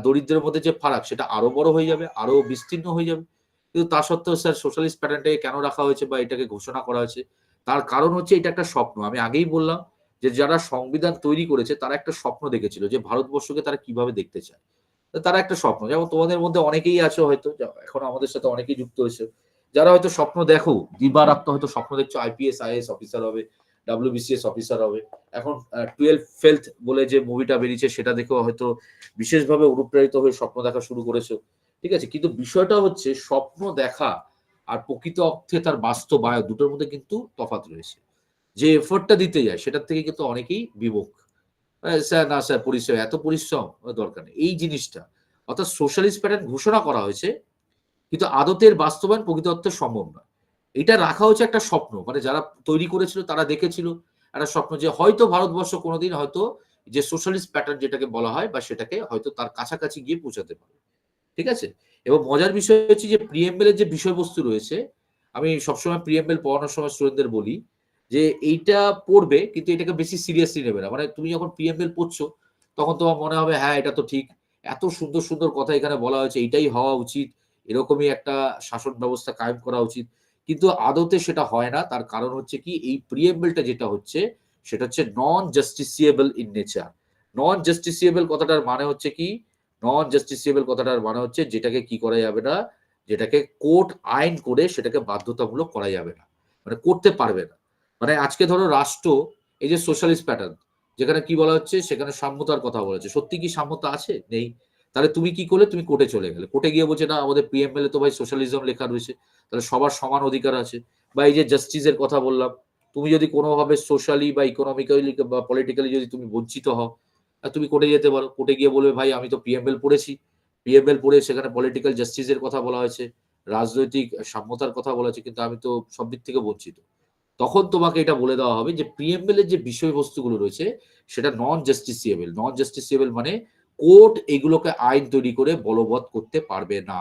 দরিদ্রের মধ্যে যে ফারাক, সেটা আরো বড় হয়ে যাবে, আরো বিস্তীর্ণ হয়ে যাবে। কিন্তু তা সত্ত্বেও স্যার সোশ্যালিস্ট প্যাটার্নটাকে কেন রাখা হয়েছে বা এটাকে ঘোষণা করা হয়েছে? তার কারণ হচ্ছে এটা একটা স্বপ্ন। আমি আগেই বললাম যে যারা সংবিধান তৈরি করেছে তারা একটা স্বপ্ন দেখেছিল যে ভারতবর্ষকে তারা কিভাবে দেখতে চায়। তো তারা একটা স্বপ্ন, যেমন তোমাদের মধ্যে অনেকেই আছো হয়তো, এখন আমাদের সাথে অনেকেই যুক্ত হয়েছে, যারা হয়তো স্বপ্ন দেখো, দিবারাত্র হয়তো স্বপ্ন দেখছো আইপিএস আইএএস অফিসার হবে, ডাব্লিউবিসিএস অফিসার হবে। এখন 12 ফেলথ বলে যে মুভিটা বেরিয়েছে, সেটা দেখেও হয়তো বিশেষভাবে অনুপ্রাণিত হয়ে স্বপ্ন দেখা শুরু করেছো। ঠিক আছে, কিন্তু বিষয়টা হচ্ছে স্বপ্ন দেখা আর প্রকৃত অর্থে তার বাস্তবায়ন, দুটোর মধ্যে কিন্তু তফাৎ রয়েছে। যে এফোর্টটা দিতে যায় সেটার থেকে কিন্তু অনেকেই বিমুখ। স্যার না স্যার, পরিশ্রম, এত পরিশ্রম দরকার নেই, এই জিনিসটা। অর্থাৎ সোশ্যালিস্ট প্যাটার্ন ঘোষণা করা হয়েছে, কিন্তু আদতের বাস্তবায়ন প্রকৃত অর্থে সম্ভব নয়। এটা রাখা হচ্ছে একটা স্বপ্ন, মানে যারা তৈরি করেছিল তারা দেখেছিল একটা স্বপ্ন, যে হয়তো ভারতবর্ষ কোনোদিন হয়তো যে সোশ্যালিস্ট প্যাটার্ন যেটাকে বলা হয়, বা সেটাকে হয়তো তার কাছাকাছি গিয়ে পৌঁছাতে পারে। ঠিক আছে? এবং মজার বিষয় হচ্ছে যে প্রিএমএল এর যে বিষয়বস্তু রয়েছে, আমি সবসময় প্রিএমএল পড়ানোর সময় স্টুডেন্টদের বলি যে এইটা পড়বে, কিন্তু এটাকে বেশি সিরিয়াসলি নেবে না। মানে তুমি যখন প্রিএমএল পড়ছো, তখন তোমার মনে হবে হ্যাঁ এটা তো ঠিক, এত সুন্দর সুন্দর কথা এখানে বলা হয়েছে, এটাই হওয়া উচিত, এরকমই একটা শাসন ব্যবস্থা কায়েম করা উচিত। কিন্তু আদতে সেটা হয় না। তার কারণ হচ্ছে কি, এই প্রিএমএলটা যেটা হচ্ছে, সেটা হচ্ছে নন জাস্টিসিয়েবল ইন নেচার। নন জাস্টিসিয়েবল কথাটার মানে হচ্ছে কি, নন জাস্টিসিয়েবল কথাটার মানে হচ্ছে যেটাকে কি করা যাবে না, যেটাকে কোর্ট আইন করে সেটাকে বাধ্যতামূলক করা যাবে না, মানে করতে পারবে না। মানে আজকে ধরো রাষ্ট্র, এই যে সোশ্যালিস্ট প্যাটার্ন, যেখানে কি বলা হচ্ছে, সেখানে সাম্যতার কথা বলা হচ্ছে, সত্যি কি সাম্যতা আছে? নেই। তাহলে তুমি কি করলে, তুমি কোর্টে চলে গেলে, কোর্টে গিয়ে বলছে না আমাদের পিএমএল এ তো ভাই সোশ্যালিজম লেখা রয়েছে, তাহলে সবার সমান অধিকার আছে। বা এই যে জাস্টিসের কথা বললাম, তুমি যদি কোনোভাবে সোশ্যালি বা ইকোনমিক্যালি বা পলিটিক্যালি যদি তুমি বঞ্চিত হও, তুমি কোর্টে যেতে পারো, কোর্টে গিয়ে বলবে ভাই আমি তো পিএমএল পড়েছি, পিএমএল পড়ে সেখানে পলিটিক্যাল জাস্টিসের কথা বলা হয়েছে, রাজনৈতিক সাম্যতার কথা বলা হয়েছে, কিন্তু আমি তো সব দিক থেকে বঞ্চিত। তখন তোমাকে এটা বলে দেওয়া হবে যে প্রিএমএল এর যে বিষয়বস্তুগুলো রয়েছে, সেটা নন জাস্টিসিয়েবল। নন জাস্টিসিয়েবল মানে কোর্ট এগুলোকে আইন তৈরি করে বলবৎ করতে পারবে না।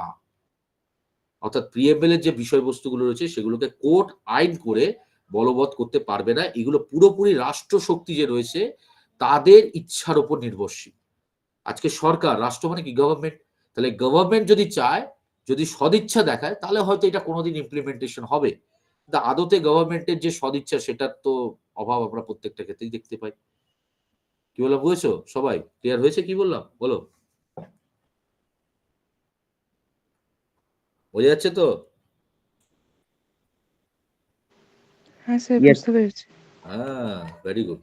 অর্থাৎ প্রিএমএল এর যে বিষয়বস্তুগুলো রয়েছে, সেগুলোকে কোর্ট আইন করে বলবৎ করতে পারবে না। এগুলো পুরোপুরি রাষ্ট্রশক্তি যে রয়েছে, তাদের ইচ্ছার উপর নির্ভরশীল। আজকে সরকার, রাষ্ট্র মানে কি, গভর্নমেন্ট। তাহলে গভর্নমেন্ট যদি চায়, যদি সদিচ্ছা দেখায়, তাহলে হয়তো এটা কোনোদিন ইমপ্লিমেন্টেশন হবে। কিন্তু আদতে গভর্নমেন্টের যে সদিচ্ছা, সেটার তো অভাব আমরা প্রত্যেকটা ক্ষেত্রেই দেখতে পাই। কি বললাম বুঝেছো? সবাই ক্লিয়ার হয়েছে কি বললাম? বলো, বোঝা যাচ্ছে তো?
হ্যাঁ স্যার,
Yes.
বুঝতে পেরেছি।
হ্যাঁ, ভেরি গুড।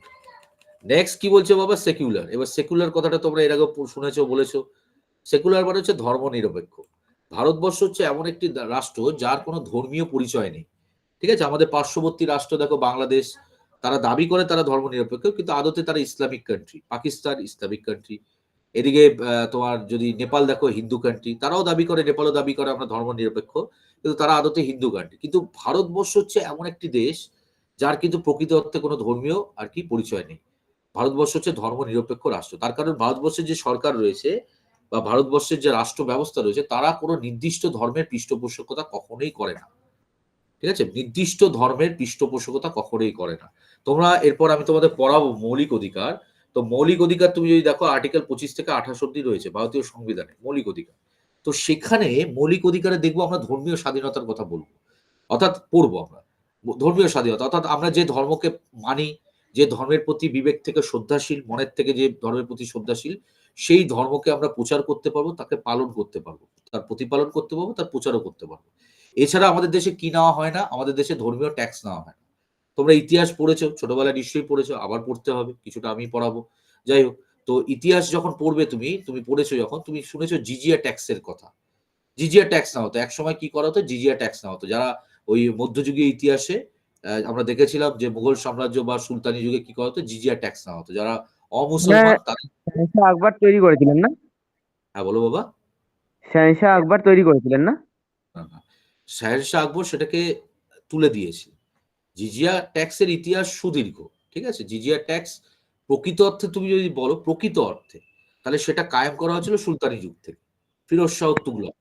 নেক্সট কি বলছে বাবা, সেকুলার। এবার সেকুলার কথাটা তোমরা এর আগে শুনেছো, বলেছো। সেকুলার মানে হচ্ছে ধর্মনিরপেক্ষ। ভারতবর্ষ হচ্ছে এমন একটি রাষ্ট্র যার কোনো ধর্মীয় পরিচয় নেই। ঠিক আছে, আমাদের পার্শ্ববর্তী রাষ্ট্র দেখো বাংলাদেশ, তারা দাবি করে তারা ধর্মনিরপেক্ষ, কিন্তু আদতে তারা Islamic country. Pakistan Islamic country. এদিকে তোমার যদি নেপাল দেখো, হিন্দু কান্ট্রি, তারাও দাবি করে, নেপালও দাবি করে আমরা ধর্মনিরপেক্ষ, কিন্তু তারা আদতে হিন্দু কান্ট্রি। কিন্তু ভারতবর্ষ হচ্ছে এমন একটি দেশ যার কিন্তু প্রকৃত অর্থে কোনো ধর্মীয় আর কি পরিচয় নেই। ভারতবর্ষ হচ্ছে ধর্মনিরপেক্ষ রাষ্ট্র। তার কারণ ভারতবর্ষের যে সরকার রয়েছে, বা ভারতবর্ষের যে রাষ্ট্র ব্যবস্থা রয়েছে তারা কোনো নির্দিষ্ট ধর্মের পৃষ্ঠপোষকতা কখনোই করে না। ঠিক আছে, নির্দিষ্ট ধর্মের পৃষ্ঠপোষকতা কখনোই করে না। তোমরা এরপর আমি তোমাদের পড়াবো মৌলিক অধিকার। তো মৌলিক অধিকার তুমি যদি দেখো আর্টিকেল 25 থেকে 28 অব্দি রয়েছে ভারতীয় সংবিধানে মৌলিক অধিকার। তো সেখানে মৌলিক অধিকারে দেখবো আমরা ধর্মীয় স্বাধীনতার কথা বলবো, অর্থাৎ পড়বো আমরা ধর্মীয় স্বাধীনতা, অর্থাৎ আমরা যে ধর্মকে মানি, যে ধর্মের প্রতি বিবেক থেকে শ্রদ্ধাশীল, মনের থেকে যে ধর্মের প্রতি শ্রদ্ধাশীল, সেই ধর্মকে আমরা প্রচার করতে পারবো, তাকে পালন করতে পারবো, তার প্রতিপালন করতে পারবো, তার প্রচারও করতে পারবো। এছাড়া আমাদের দেশে কি নেওয়া হয় না, আমাদের দেশে ধর্মীয় ট্যাক্স নেওয়া হয় না। তোমরা ইতিহাস পড়েছো, ছোটবেলায় নিশ্চয়ই পড়েছো, আবার পড়তে হবে, কিছুটা আমি পড়াবো। যাই হোক, তো ইতিহাস যখন পড়বে তুমি পড়েছো যখন, তুমি শুনেছো জিজিয়া ট্যাক্সের কথা। জিজিয়া ট্যাক্স না হতো, একসময় কি করা হতো, জিজিয়া ট্যাক্স না হতো। যারা ওই মধ্যযুগীয় ইতিহাসে আমরা দেখেছিলাম যে মুঘল সাম্রাজ্য বা সুলতানি যুগে কি করা হতো, জিজিয়া ট্যাক্স না হতো। যারা অমুসলমান তারা।
শাহেনশাহ আকবর তৈরি করেছিলেন না?
হ্যাঁ বলো বাবা।
শাহেনশাহ আকবর তৈরি করেছিলেন না?
শাহেনশাহ আকবর সেটাকে তুলে দিয়েছে। জিজিয়া ট্যাক্সের ইতিহাস সুদীর্ঘ। ঠিক আছে, জিজিয়া ট্যাক্স প্রকৃত অর্থে তুমি যদি বলো, প্রকৃত অর্থে, তাহলে সেটা কায়েম করা হয়েছিল সুলতানি যুগ থেকে। ফিরোজ শাহ তুগলক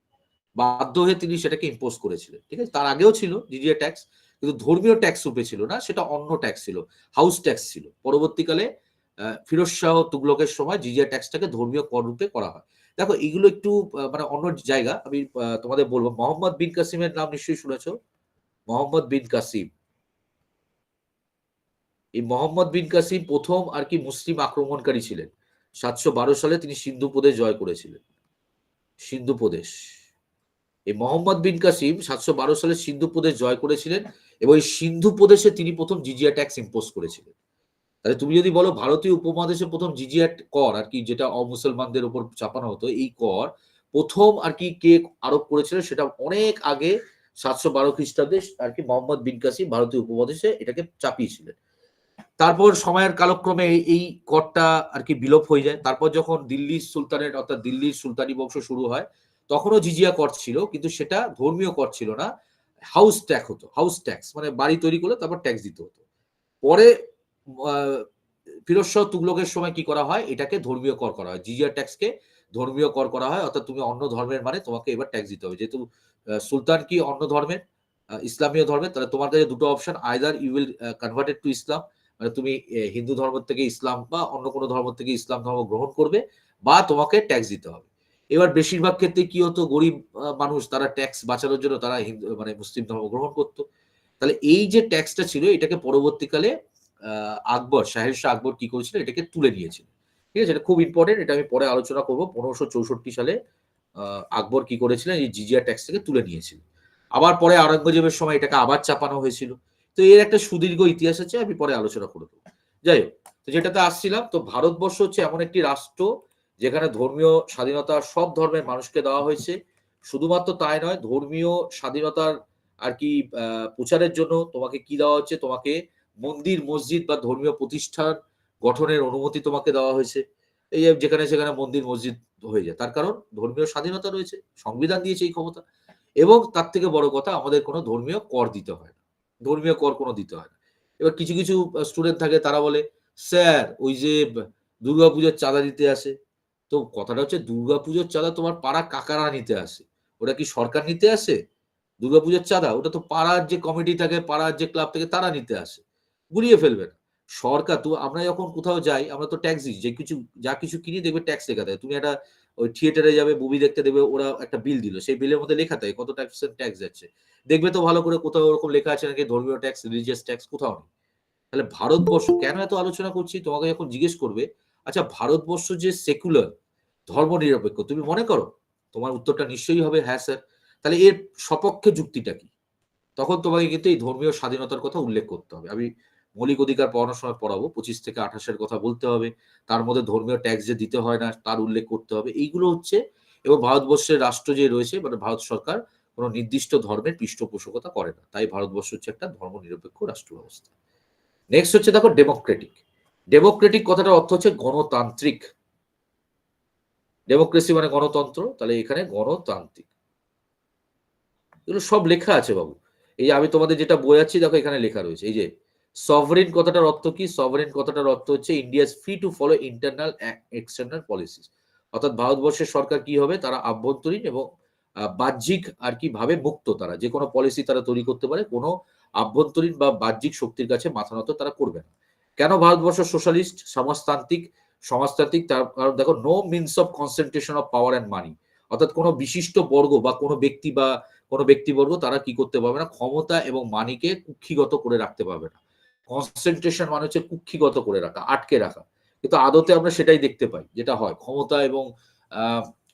বাধ্য হয়ে তিনি সেটাকে ইম্পোজ করেছিলেন। ঠিক আছে, তার আগেও ছিল জিজিয়া ট্যাক্স, কিন্তু ধর্মীয় ট্যাক্স রূপে ছিল না, সেটা অন্য ট্যাক্স ছিল, হাউস ট্যাক্স ছিল। পরবর্তীকালে ফিরোজ শাহ তুগলকের সময় জিজিয়া ট্যাক্সটাকে ধর্মীয় কর রূপে করা হয়। দেখো এগুলো একটু মানে অন্য জায়গা। আমি তোমাদের বলবো, মোহাম্মদ বিন কাসিমের নাম নিশ্চয়ই শুনেছো। মোহাম্মদ বিন কাসিম, এই মোহাম্মদ বিন কাসিম প্রথম আর কি মুসলিম আক্রমণকারী ছিলেন। 712 সালে তিনি সিন্ধু প্রদেশ জয় করেছিলেন। সিন্ধু প্রদেশ, এই মোহাম্মদ বিন কাসিম 712 সালে সিন্ধু প্রদেশ জয় করেছিলেন এবং এই সিন্ধু প্রদেশে তিনি প্রথম জিজিয়া ট্যাক্স ইম্পোজ করেছিলেন। তাহলে তুমি যদি বলো ভারতীয় উপমহাদেশে প্রথম জিজিয়া কর আর কি, যেটা অমুসলমানদের উপর চাপানো হতো, এই কর প্রথম আর কি কে আরোপ করেছিলেন, সেটা অনেক আগে 712 খ্রিস্টাব্দে আর কি মোহাম্মদ বিন কাসিম ভারতীয় উপমহাদেশে এটাকে চাপিয়েছিলেন। তারপর সময়ের কালক্রমে এই করটা আর কি বিলোপ হয়ে যায়। তারপর যখন দিল্লির সুলতানেট অর্থাৎ দিল্লির সুলতানি বংশ শুরু হয়, তখনও জিজিয়া কর ছিল, কিন্তু সেটা ধর্মীয় কর ছিল না, হাউস ট্যাক্স হতো। হাউস ট্যাক্স মানে বাড়ি তৈরি করলে তারপর ট্যাক্স দিতে হতো। পরে ফিরোজ শাহ তুগলকের সময় কি করা হয়, এটাকে ধর্মীয় কর করা হয়, জিজিয়া ট্যাক্সকে ধর্মীয় কর করা হয়। অর্থাৎ তুমি অন্য ধর্মের মানে তোমাকে এবার ট্যাক্স দিতে হবে। যেহেতু সুলতান কি অন্য ধর্মের, ইসলামীয় ধর্মের, তাহলে তোমার কাছে দুটো option, either you will converted to Islam, মানে তুমি হিন্দু ধর্ম থেকে ইসলাম বা অন্য কোনো ধর্ম থেকে ইসলাম ধর্ম গ্রহণ করবে, বা তোমাকে ট্যাক্স দিতে হবে। এবার বেশিরভাগ ক্ষেত্রে কি হতো, গরিব মানুষ তারা ট্যাক্স বাঁচানোর জন্য তারা হিন্দু মানে মুসলিম ধর্ম গ্রহণ করতো। তাহলে এই যে ট্যাক্সটা ছিল, এটাকে পরবর্তীকালে আকবর, শাহেনশাহ আকবর কি করেছিল, এটাকে তুলে নিয়েছিল। ঠিক আছে, এটা খুব ইম্পর্টেন্ট, এটা আমি পরে আলোচনা করবো। 1564 সালে আকবর কি করেছিলেন, এই জিজিয়া ট্যাক্স থেকে তুলে নিয়েছিল। আবার পরে আওরঙ্গজেবের সময় এটাকে আবার চাপানো হয়েছিল। তো এর একটা সুদীর্ঘ ইতিহাস আছে, আমি পরে আলোচনা করে দেবো। যাই হোক, তো যেটাতে আসছিলাম, তো ভারতবর্ষ হচ্ছে এমন একটি রাষ্ট্র যেখানে ধর্মীয় স্বাধীনতা সব ধর্মের মানুষকে দেওয়া হয়েছে। শুধুমাত্র তাই নয়, ধর্মীয় স্বাধীনতার আর কি প্রচারের জন্য তোমাকে কি দেওয়া হচ্ছে, তোমাকে মন্দির মসজিদ বা ধর্মীয় প্রতিষ্ঠান গঠনের অনুমতি তোমাকে দেওয়া হয়েছে। এই যে যেখানে সেখানে মন্দির মসজিদ হয়ে যায়, তার কারণ ধর্মীয় স্বাধীনতা রয়েছে, সংবিধান দিয়েছে এই ক্ষমতা। এবং তার থেকে বড় কথা, আমাদের কোনো ধর্মীয় কর দিতে হয় না, ধর্মীয় কর কোনো দিতে হয় না। এবার কিছু কিছু স্টুডেন্ট থাকে, তারা বলে স্যার ওই যে দুর্গাপুজোর চাঁদা দিতে আসে। তো কথাটা হচ্ছে, দুর্গাপুজোর চাঁদা তোমার পাড়া কাকারা নিতে আসে, ওটা কি সরকার নিতে আসে? দুর্গাপুজোর চাঁদা ওটা তো পাড়ার যে কমিটি থাকে, পাড়ার যে ক্লাব থেকে তারা নিতে আসে। গুলিয়ে ফেলবে না সরকার। তো আমরা যখন কোথাও যাই, আমরা তো ট্যাক্স দিই, যে কিছু যা কিছু কিনি দেখবে ট্যাক্স লেখা থাকে। তুমি একটা ওই থিয়েটারে যাবে, মুভি দেখতে দেবে, ওরা একটা বিল দিল, সেই বিলের মধ্যে লেখা থাকে কত ট্যাক্স যাচ্ছে। দেখবে তো ভালো করে, কোথাও ওরকম লেখা আছে নাকি ধর্মীয় ট্যাক্স, রিলিজিয়াস ট্যাক্স, কোথাও নেই। তাহলে ভারতবর্ষ কেন এত আলোচনা করছি, তোমাকে যখন জিজ্ঞেস করবে, আচ্ছা ভারতবর্ষ যে সেকুলার, ধর্মনিরপেক্ষ, তুমি মনে করো? তোমার উত্তরটা নিশ্চয়ই হবে হ্যাঁ স্যার। তাহলে এর সপক্ষে যুক্তিটা কি? তখন তোমাকে কিন্তু এই ধর্মীয় স্বাধীনতার কথা উল্লেখ করতে হবে। আমি মৌলিক অধিকার পড়ানোর সময় পড়াবো, 25 থেকে 28 কথা বলতে হবে। তার মধ্যে ধর্মীয় ট্যাক্স যে দিতে হয় না তার উল্লেখ করতে হবে। এইগুলো হচ্ছে, এবং ভারতবর্ষের রাষ্ট্র যে রয়েছে মানে ভারত সরকার কোনো নির্দিষ্ট ধর্মের পৃষ্ঠপোষকতা করে না, তাই ভারতবর্ষ হচ্ছে একটা ধর্মনিরপেক্ষ রাষ্ট্র ব্যবস্থা। নেক্সট হচ্ছে দেখো ডেমোক্রেটিক। ডেমোক্রেটিক কথাটার অর্থ হচ্ছে গণতান্ত্রিক। ডেমোক্রেসি মানে গণতন্ত্র, তাহলে এখানে গণতান্ত্রিক। এগুলো সব লেখা আছে বাবু। এই যে আমি তোমাদের যেটা বোঝাচ্ছি, দেখো এখানে লেখা রয়েছে। এই যে সভরেন কথাটার অর্থ কি? সভরেন কথাটার অর্থ হচ্ছে India's free to follow internal external policies, অর্থাৎ ভারতবর্ষের সরকার কি হবে, তারা আভ্যন্তরীণ এবং বাহ্যিক আর কি ভাবে মুক্ত, তারা যে কোনো পলিসি তারা তৈরি করতে পারে, কোনো আভ্যন্তরীণ বা বাহ্যিক শক্তির কাছে মাথা নত তারা করবে না। কেন ভারতবর্ষ সোশ্যালিস্ট সমাজতান্ত্রিক তার কারণ দেখো, no means of concentration of power and money, অর্থাৎ কোনো বিশিষ্ট বর্গ বা কোনো ব্যক্তি বা কোনো ব্যক্তিবর্গ তারা কি করতে পারবে না, ক্ষমতা এবং মানিকে কুক্ষিগত করে রাখতে পারবে না। কনসেন্ট্রেশন মানে হচ্ছে কুক্ষিগত করে রাখা, আটকে রাখা, কিন্তু আদতে আমরা সেটাই দেখতে পাই যেটা হয়, ক্ষমতা এবং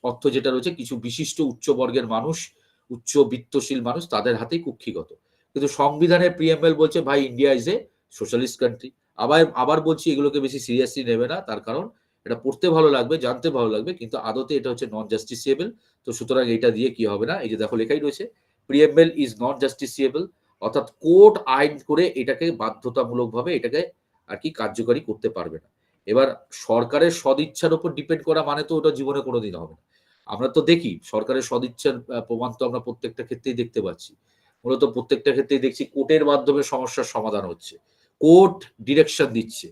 অর্থ যেটা রয়েছে কিছু বিশিষ্ট উচ্চ বর্গের মানুষ, উচ্চ বিত্তশীল মানুষ, তাদের হাতেই কুক্ষিগত। কিন্তু সংবিধানের প্রিএমএল বলছে ভাই India is a socialist country. আবার বলছি এগুলোকে বেশি সিরিয়াসলি নেবে না, তার কারণ এটা পড়তে ভালো লাগবে, জানতে ভালো লাগবে, কিন্তু আদতে এটা হচ্ছে নন জাস্টিসিয়েবল। তো সুতরাং এটা দিয়ে কি হবে না, এই যে দেখো লেখাই রয়েছে প্রিএমএল ইজ নট জাস্টিসিয়েবল, অর্থাৎ কোর্ট আইন করে এটাকে বাধ্যতামূলকভাবে এটাকে আর কি কার্যকারী করতে পারবে না। এবার সরকারের সদিচ্ছার উপর ডিপেন্ড করা মানে তো ওটা জীবনে কোনোদিন হবে না। আমরা তো দেখি সরকারের সদিচ্ছার প্রমাণ তো আমরা প্রত্যেকটা ক্ষেত্রেই দেখতে পাচ্ছি। মূলত প্রত্যেকটা ক্ষেত্রেই দেখছি কোর্টের মাধ্যমে সমস্যার সমাধান হচ্ছে, কোর্ট ডিরেকশন দিচ্ছে,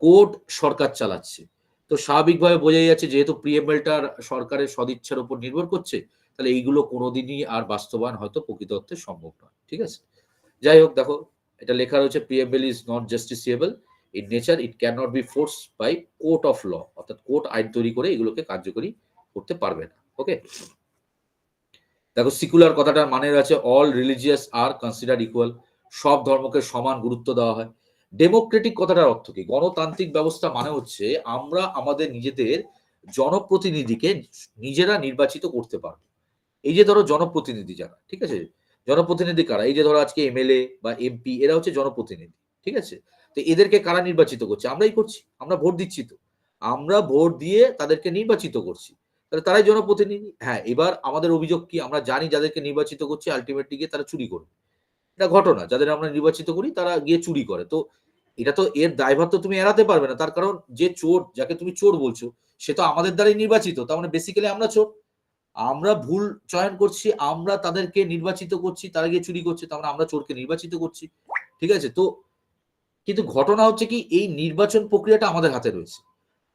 কোর্ট সরকার চালাচ্ছে। তো স্বাভাবিকভাবে বোঝাই যাচ্ছে যেহেতু প্রিএমএলটার সরকারের সদিচ্ছার উপর নির্ভর করছে, তাহলে এইগুলো কোনোদিনই আর বাস্তবায়ন হয়তো প্রকৃত অর্থে সম্ভব নয়। ঠিক আছে, যাই হোক দেখো এটা লেখা রয়েছে preamble is not justiciable in nature, it can not be force by court of law, অর্থাৎ কোর্ট আইন তৈরি করে এগুলোকে কার্যকরী করতে পারবে না। ওকে, দেখো সিকুলার কথাটার মানে আছে অল রিলিজিয়াস আর কনসিডার ইকুয়াল, সব ধর্মকে সমান গুরুত্ব দেওয়া হয়। ডেমোক্রেটিক কথাটার অর্থ কি, গণতান্ত্রিক ব্যবস্থা মানে হচ্ছে আমরা আমাদের নিজেদের জনপ্রতিনিধিকে নিজেরা নির্বাচিত করতে পারবো। এই যে ধরো জনপ্রতিনিধি যারা, ঠিক আছে, জনপ্রতিনিধি কারা, এই যে ধরো আজকে এমএলএ বা এমপি এরা হচ্ছে জনপ্রতিনিধি, ঠিক আছে। তো এদেরকে কারা নির্বাচিত করছে, আমরাই করছি, আমরা ভোট দিচ্ছি, তো আমরা ভোট দিয়ে তাদেরকে নির্বাচিত করছি, তাহলে তারাই জনপ্রতিনিধি। হ্যাঁ, এবার আমাদের অভিযোগ কি, আমরা জানি যাদেরকে নির্বাচিত করছি আলটিমেটলি গিয়ে তারা চুরি করবে, এটা ঘটনা, যাদের আমরা নির্বাচিত করি তারা গিয়ে চুরি করে। তো এটা তো এর দায়ভার তো তুমি এড়াতে পারবে না, তার কারণ যে চোর, যাকে তুমি চোর বলছো, সে তো আমাদের দ্বারাই নির্বাচিত, তার মানে বেসিক্যালি আমরা চোর, আমরা ভুল চয়ন করছি, আমরা তাদেরকে নির্বাচিত করছি, তারা গিয়ে চুরি করছে, তার মানে আমরা চোরকে নির্বাচিত করছি। ঠিক আছে, তো কিন্তু ঘটনা হচ্ছে কি, এই নির্বাচন প্রক্রিয়াটা আমাদের হাতে রয়েছে,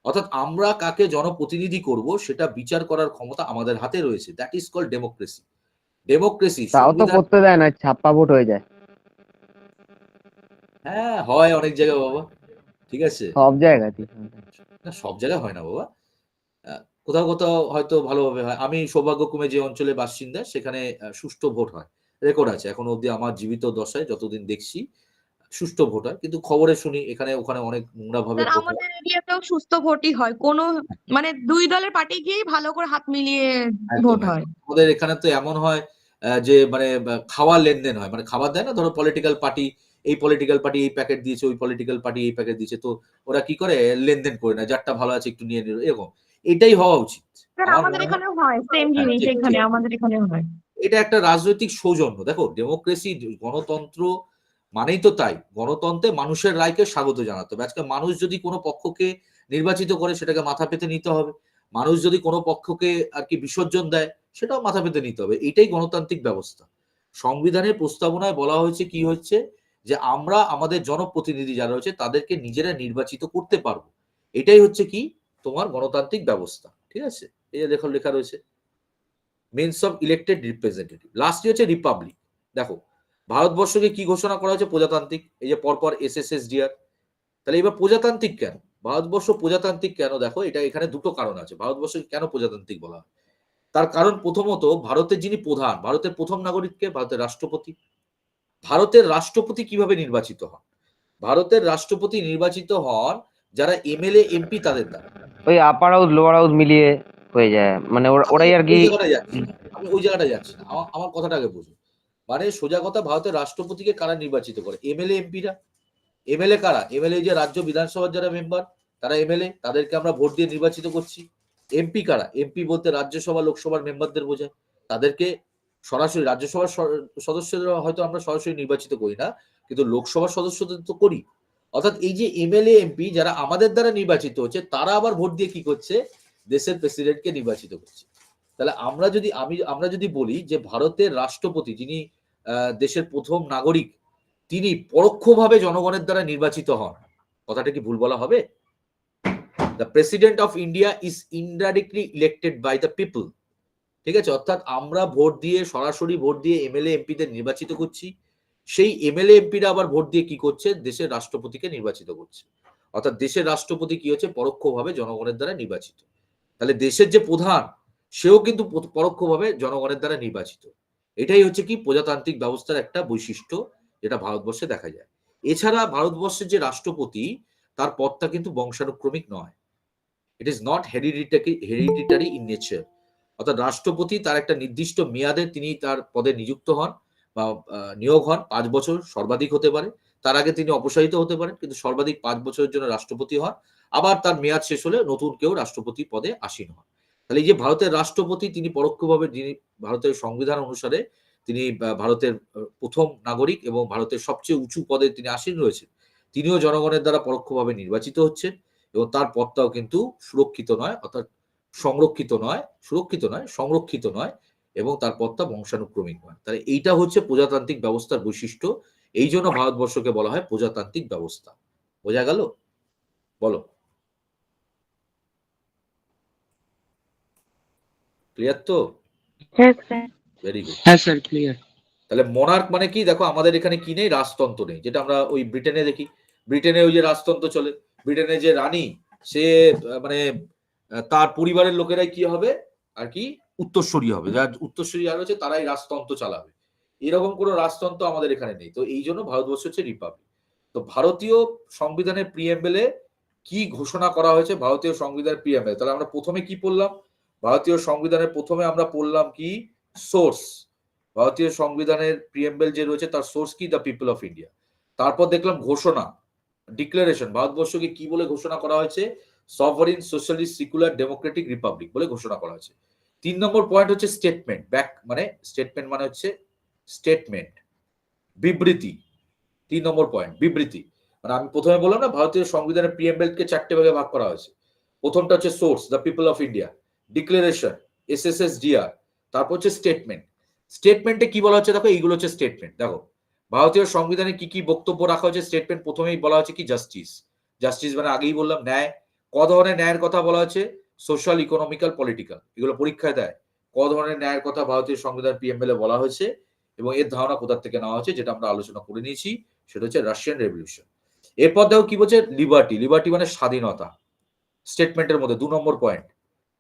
অর্থাৎ আমরা কাকে জনপ্রতিনিধি করব সেটা বিচার করার ক্ষমতা আমাদের হাতে রয়েছে। That is called democracy. Democracy
তাও তো করতে দেয় না, ছাপ্পা ভোট হয়ে যায়।
হ্যাঁ হয় অনেক জায়গায় বাবা, ঠিক আছে,
সব জায়গাতে।
না সব জায়গায় হয় না বাবা, কোথাও কোথাও হয়তো ভালোভাবে হয়। আমি সৌভাগ্যক্রমে যে অঞ্চলে বাসিন্দা সেখানে সুষ্ঠু ভোট হয়, রেকর্ড আছে এখনো অব্দি আমার জীবিত দশায় যতদিন দেখছি সুষ্ঠু ভোট হয়, কিন্তু খবরে শুনি এখানে ওখানে অনেক নোংরা ভাবে
স্যার
ভোট হয়।
আমাদের এরিয়াতেও সুস্থ ভোটই হয়, কোনো মানে দুই দলের পার্টি গিয়েই ভালো করে হাত মিলিয়ে
একদম
ভোট
একদম।
হয়।
আমাদের এখানে তো এমন হয় যে মানে খাওয়ার লেনদেন হয়, মানে খাবার দেয় না, ধরো পলিটিক্যাল পার্টি, এই পলিটিক্যাল পার্টি এই প্যাকেট দিয়েছে, ওই পলিটিক্যাল পার্টি এই প্যাকেট দিয়েছে, তো ওরা কি করে লেনদেন করে না, যারটা ভালো আছে একটু নিয়ে নিল, এরকম। এটাই হওয়া উচিত
স্যার
আমার
আমাদের
মনে হয়।
এখানেও হয় সেম
হ্যাঁ,
জিনিস,
ঠিক
এখানে
ঠিক।
আমাদের এখানেও হয়।
এটা একটা রাজনৈতিক সৌজন্য। দেখো ডেমোক্রেসি, গণতন্ত্র মানেই তো তাই, গণতন্ত্রে মানুষের রায়কে স্বাগত জানাতে হবে। আজকে মানুষ যদি কোনো পক্ষকে নির্বাচিত করে সেটাকে মাথা পেতে নিতে হবে, মানুষ যদি কোনো পক্ষকে আর কি বিসর্জন দেয় সেটাও মাথা পেতে নিতে হবে। এটাই গণতান্ত্রিক ব্যবস্থা। সংবিধানের প্রস্তাবনায় বলা হয়েছে কি হচ্ছে, যে আমরা আমাদের জনপ্রতিনিধি যারা রয়েছে তাদেরকে নিজেরা নির্বাচিত করতে পারবো, এটাই হচ্ছে কি তোমার গণতান্ত্রিক ব্যবস্থা। ঠিক আছে, এই যে লেখা রয়েছে মেন্স অফ ইলেক্টেড রিপ্রেজেন্টেটিভ, লাস্টই হচ্ছে রিপাবলিক। দেখো ভারতবর্ষকে কি ঘোষণা করা হয়েছে, প্রজাতান্ত্রিক, এই যে পরপর এসএসএসডিআর। তাহলে এবার প্রজাতান্ত্রিক কেন, ভারতবর্ষ প্রজাতান্ত্রিক কেন, দেখো এটা এখানে দুটো কারণ আছে ভারতবর্ষকে কেন প্রজাতান্ত্রিক বলা হয়। তার কারণ প্রথমত, ভারতের যিনি প্রধান, ভারতের প্রথম নাগরিককে, ভারতের রাষ্ট্রপতি। ভারতের রাষ্ট্রপতি কিভাবে নির্বাচিত হন, ভারতের রাষ্ট্রপতি নির্বাচিত হন যারা এমএলএ এমপি তাদের দ্বারা।
ওই আপার হাউস লোয়ার হাউস মিলিয়ে হয়ে যায়, মানে
আমি
ওরাই আর কি।
ওই জায়গাটায় যাচ্ছি না, আমি ওই জায়গাটায় যাচ্ছি না, আমার কথাটা আগে বুঝুন। মানে সোজা কথা, ভারতের রাষ্ট্রপতিকে কারা নির্বাচিত করে, এমএলএ এমপিরা। এমএলএ কারা, এমএলএ যে রাজ্য বিধানসভার যারা মেম্বার তারা এমএলএ, তাদেরকে আমরা ভোট দিয়ে নির্বাচিত করছি। এমপি কারা, এমপি বলতে রাজ্যসভা লোকসভার মেম্বারদের বোঝায়, তাদেরকে সরাসরি রাজ্যসভার সদস্যদের হয়তো আমরা সরাসরি নির্বাচিত করি না, কিন্তু লোকসভার সদস্যদের তো করি। অর্থাৎ এই যে এমএলএ এমপি যারা আমাদের দ্বারা নির্বাচিত হচ্ছে, তারা আবার ভোট দিয়ে কি করছে, দেশের প্রেসিডেন্টকে নির্বাচিত করছে। তাহলে আমরা যদি বলি যে ভারতের রাষ্ট্রপতি যিনি দেশের প্রথম নাগরিক, তিনি পরোক্ষভাবে জনগণের দ্বারা নির্বাচিত হন, কথাটা কি ভুল বলা হবে? The president of India is indirectly elected by the people. ঠিক আছে, অর্থাৎ আমরা ভোট দিয়ে, সরাসরি ভোট দিয়ে এমএলএ এমপিদের নির্বাচিত করছি, সেই এমএলএ এমপিরা আবার ভোট দিয়ে কি করছে, দেশের রাষ্ট্রপতিকে নির্বাচিত করছে। অর্থাৎ দেশের রাষ্ট্রপতি কি হচ্ছে, পরোক্ষভাবে জনগণের দ্বারা নির্বাচিত। তাহলে দেশের যে প্রধান, সেও কিন্তু পরোক্ষভাবে জনগণের দ্বারা নির্বাচিত। এটাই হচ্ছে কি প্রজাতান্ত্রিক ব্যবস্থার একটা বৈশিষ্ট্য, যেটা ভারতবর্ষে দেখা যায়। এছাড়া ভারতবর্ষের যে রাষ্ট্রপতি, তার পদটা কিন্তু বংশানুক্রমিক নয়। It is not hereditary in nature. অর্থাৎ রাষ্ট্রপতি তার একটা নির্দিষ্ট মেয়াদে তিনি তার পদে নিযুক্ত হন বা নিয়োগ হন, 5 বছর সর্বাধিক হতে পারে। তার আগে তিনি অপসারিত হতে পারেন, কিন্তু সর্বাধিক 5 বছরের জন্য রাষ্ট্রপতি হন। আবার তার মেয়াদ শেষ হলে নতুন কেউ রাষ্ট্রপতি পদে আসীন হন। তাহলে এই যে ভারতের রাষ্ট্রপতি, তিনি পরোক্ষভাবে, যিনি ভারতের সংবিধান অনুসারে তিনি ভারতের প্রথম নাগরিক এবং ভারতের সবচেয়ে উঁচু পদে তিনি আসীন রয়েছেন, তিনিও জনগণের দ্বারা পরোক্ষভাবে নির্বাচিত হচ্ছেন এবং তার পদটাও কিন্তু সুরক্ষিত নয়, অর্থাৎ সংরক্ষিত নয় এবং তার পদটা বংশানুক্রমিক নয়। তাহলে এইটা হচ্ছে প্রজাতান্ত্রিক ব্যবস্থার বৈশিষ্ট্য। এই জন্য ভারতবর্ষকে বলা হয় প্রজাতান্ত্রিক ব্যবস্থা। বোঝা গেল? বলো, ক্লিয়ার তো?
হ্যাঁ স্যার।
Very good.
হ্যাঁ স্যার, ক্লিয়ার।
তাহলে মনার্ক মানে কি, দেখো আমাদের এখানে কি নেই, রাজতন্ত্র নেই, যেটা আমরা ওই ব্রিটেনে দেখি। ব্রিটেনে ওই যে রাজতন্ত্র চলে, ব্রিটেনে যে রানী, সে মানে তার পরিবারের লোকেরাই কি হবে আর কি, উত্তরসূরি হবে। যারা উত্তরসূরি যারা রয়েছে তারাই রাজতন্ত্র চালাবে। এরকম কোনো রাজতন্ত্র আমাদের এখানে নেই। তো এই জন্য ভারতবর্ষ হচ্ছে রিপাবলিক। তো ভারতীয় সংবিধানের প্রিএম্বেলে কি ঘোষণা করা হয়েছে, ভারতীয় সংবিধানের প্রিএম্বেল, তাহলে আমরা প্রথমে কি পড়লাম, ভারতীয় সংবিধানের প্রথমে আমরা পড়লাম কি, সোর্স। ভারতীয় সংবিধানের প্রিএম্বেল যে রয়েছে তার সোর্স কি, দ্য পিপল অফ ইন্ডিয়া। তারপর দেখলাম ঘোষণা, ডিক্লারেশন, ভারতবর্ষকে কি বলে ঘোষণা করা হয়েছে, sovereign socialist secular democratic Republic বলে ঘোষণা করা হয়েছে। 3 নম্বর পয়েন্ট হচ্ছে স্টেটমেন্ট। স্টেটমেন্ট মানে হচ্ছে স্টেটমেন্ট, বিবৃতি। 3 নম্বর পয়েন্ট বিবৃতি, মানে আমি প্রথমে বললাম না, ভারতীয় সংবিধানের প্রিএম্বেলকে 4টে ভাগে ভাগ করা হয়েছে। প্রথমটা হচ্ছে source, the people of India, declaration, SSSDR, তারপর হচ্ছে স্টেটমেন্ট। স্টেটমেন্টে কি বলা হচ্ছে, দেখো এইগুলো হচ্ছে স্টেটমেন্ট। দেখো ভারতীয় সংবিধানে কি কি বক্তব্য রাখা হয়েছে, স্টেটমেন্ট প্রথমেই বলা হচ্ছে কি, জাস্টিস। জাস্টিস মানে আগেই বললাম ন্যায়। ক ধরনের ন্যায়ের কথা বলা হচ্ছে, সোশ্যাল, ইকোনমিক্যাল, পলিটিক্যাল। এগুলো পরীক্ষায় দেয়, ক ধরনের ন্যায়ের কথা ভারতীয় সংবিধান প্রিএম্বেলে বলা হয়েছে এবং এর ধারণা কোথা থেকে নেওয়া হচ্ছে, যেটা আমরা আলোচনা করে নিয়েছি, সেটা হচ্ছে রাশিয়ান রেভলিউশন। এরপর দেখো কি বলছে, লিবার্টি। লিবার্টি মানে স্বাধীনতা। স্টেটমেন্টের মধ্যে 2 নম্বর পয়েন্ট,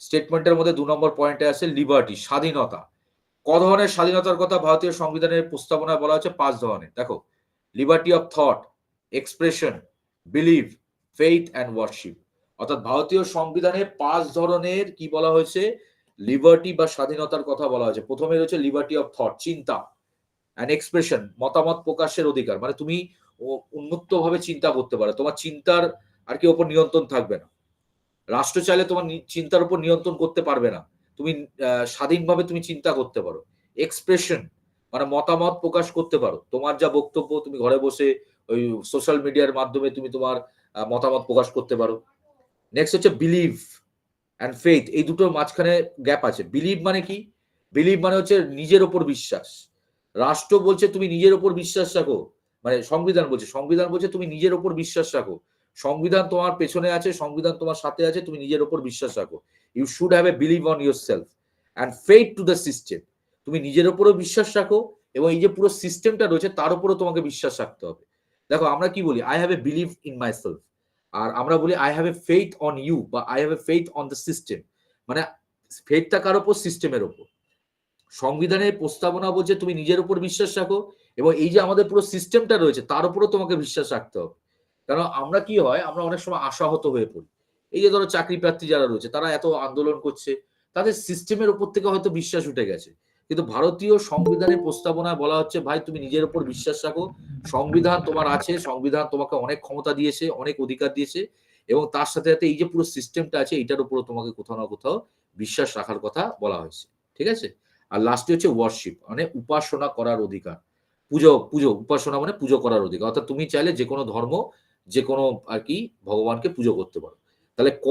স্টেটমেন্টের মধ্যে 2 নম্বর পয়েন্টে আছে লিবার্টি, স্বাধীনতা। ক ধরনের স্বাধীনতার কথা ভারতীয় সংবিধানের প্রস্তাবনায় বলা হচ্ছে, 5 ধরনের। দেখো, liberty of thought, expression, believe, faith and worship. অর্থাৎ ভারতীয় সংবিধানে 5 ধরনের কি বলা হয়েছে, লিবার্টি বা স্বাধীনতার কথা বলা হয়েছে। প্রথমে রয়েছে লিবার্টি অফ থট, চিন্তা, অ্যান্ড এক্সপ্রেশন, মতামত প্রকাশের অধিকার, মানে তুমি উন্মুক্ত ভাবে চিন্তা করতে পারো, তোমার চিন্তার আর কি ওপর নিয়ন্ত্রণ থাকবে না। রাষ্ট্র চাইলে তোমার চিন্তার উপর নিয়ন্ত্রণ করতে পারবে না, তুমি স্বাধীনভাবে তুমি চিন্তা করতে পারো। এক্সপ্রেশন মানে মতামত প্রকাশ করতে পারো, তোমার যা বক্তব্য তুমি ঘরে বসে ওই সোশ্যাল মিডিয়ার মাধ্যমে তুমি তোমার মতামত প্রকাশ করতে পারো। নেক্সট হচ্ছে বিলিভ অ্যান্ড ফেইথ, এই দুটোর মাঝখানে গ্যাপ আছে। বিলিভ মানে কি, বিলিভ মানে হচ্ছে নিজের ওপর বিশ্বাস। রাষ্ট্র বলছে তুমি নিজের ওপর বিশ্বাস রাখো, মানে সংবিধান বলছে তুমি নিজের ওপর বিশ্বাস রাখো, সংবিধান তোমার পেছনে আছে, সংবিধান তোমার সাথে আছে, তুমি নিজের ওপর বিশ্বাস রাখো। You should have a believe on your self and faith to the system. তুমি নিজের ওপরও বিশ্বাস রাখো এবং এই যে পুরো সিস্টেমটা রয়েছে তার উপরও তোমাকে বিশ্বাস রাখতে হবে। দেখো আমরা কি বলি, I have a believe in my self, আর আমরা বলি I have a faith on you বা I have a faith on the system. মানে ফেইথটা কার ওপর, সিস্টেমের ওপর। সংবিধানের প্রস্তাবনা বলছে তুমি নিজের উপর বিশ্বাস রাখো এবং এই যে আমাদের পুরো সিস্টেমটা রয়েছে তার উপরও তোমাকে বিশ্বাস রাখতে হবে। কারণ আমরা কি হয়, আমরা অনেক সময় আশাহত হয়ে পড়ি। এই যে ধরো চাকরি প্রার্থী যারা রয়েছে তারা এত আন্দোলন করছে, তাদের সিস্টেমের উপর থেকে হয়তো বিশ্বাস উঠে গেছে, কিন্তু ভারতীয় সংবিধানের প্রস্তাবনায় বলা হচ্ছে ভাই তুমি নিজের উপর বিশ্বাস রাখো, সংবিধান তোমার আছে, সংবিধান তোমাকে অনেক ক্ষমতা দিয়েছে, অনেক অধিকার দিয়েছে এবং তার সাথে সাথে এই যে পুরো সিস্টেমটা আছে এইটার উপরও তোমাকে কোথাও না কোথাও বিশ্বাস রাখার কথা বলা হয়েছে। ঠিক আছে। আর লাস্টে হচ্ছে ওয়ার্শিপ, মানে উপাসনা করার অধিকার। উপাসনা মানে পুজো করার অধিকার, অর্থাৎ তুমি চাইলে যে কোনো ধর্ম, যে কোনো আর কি ভগবানকে পুজো করতে পারো। তাহলে ক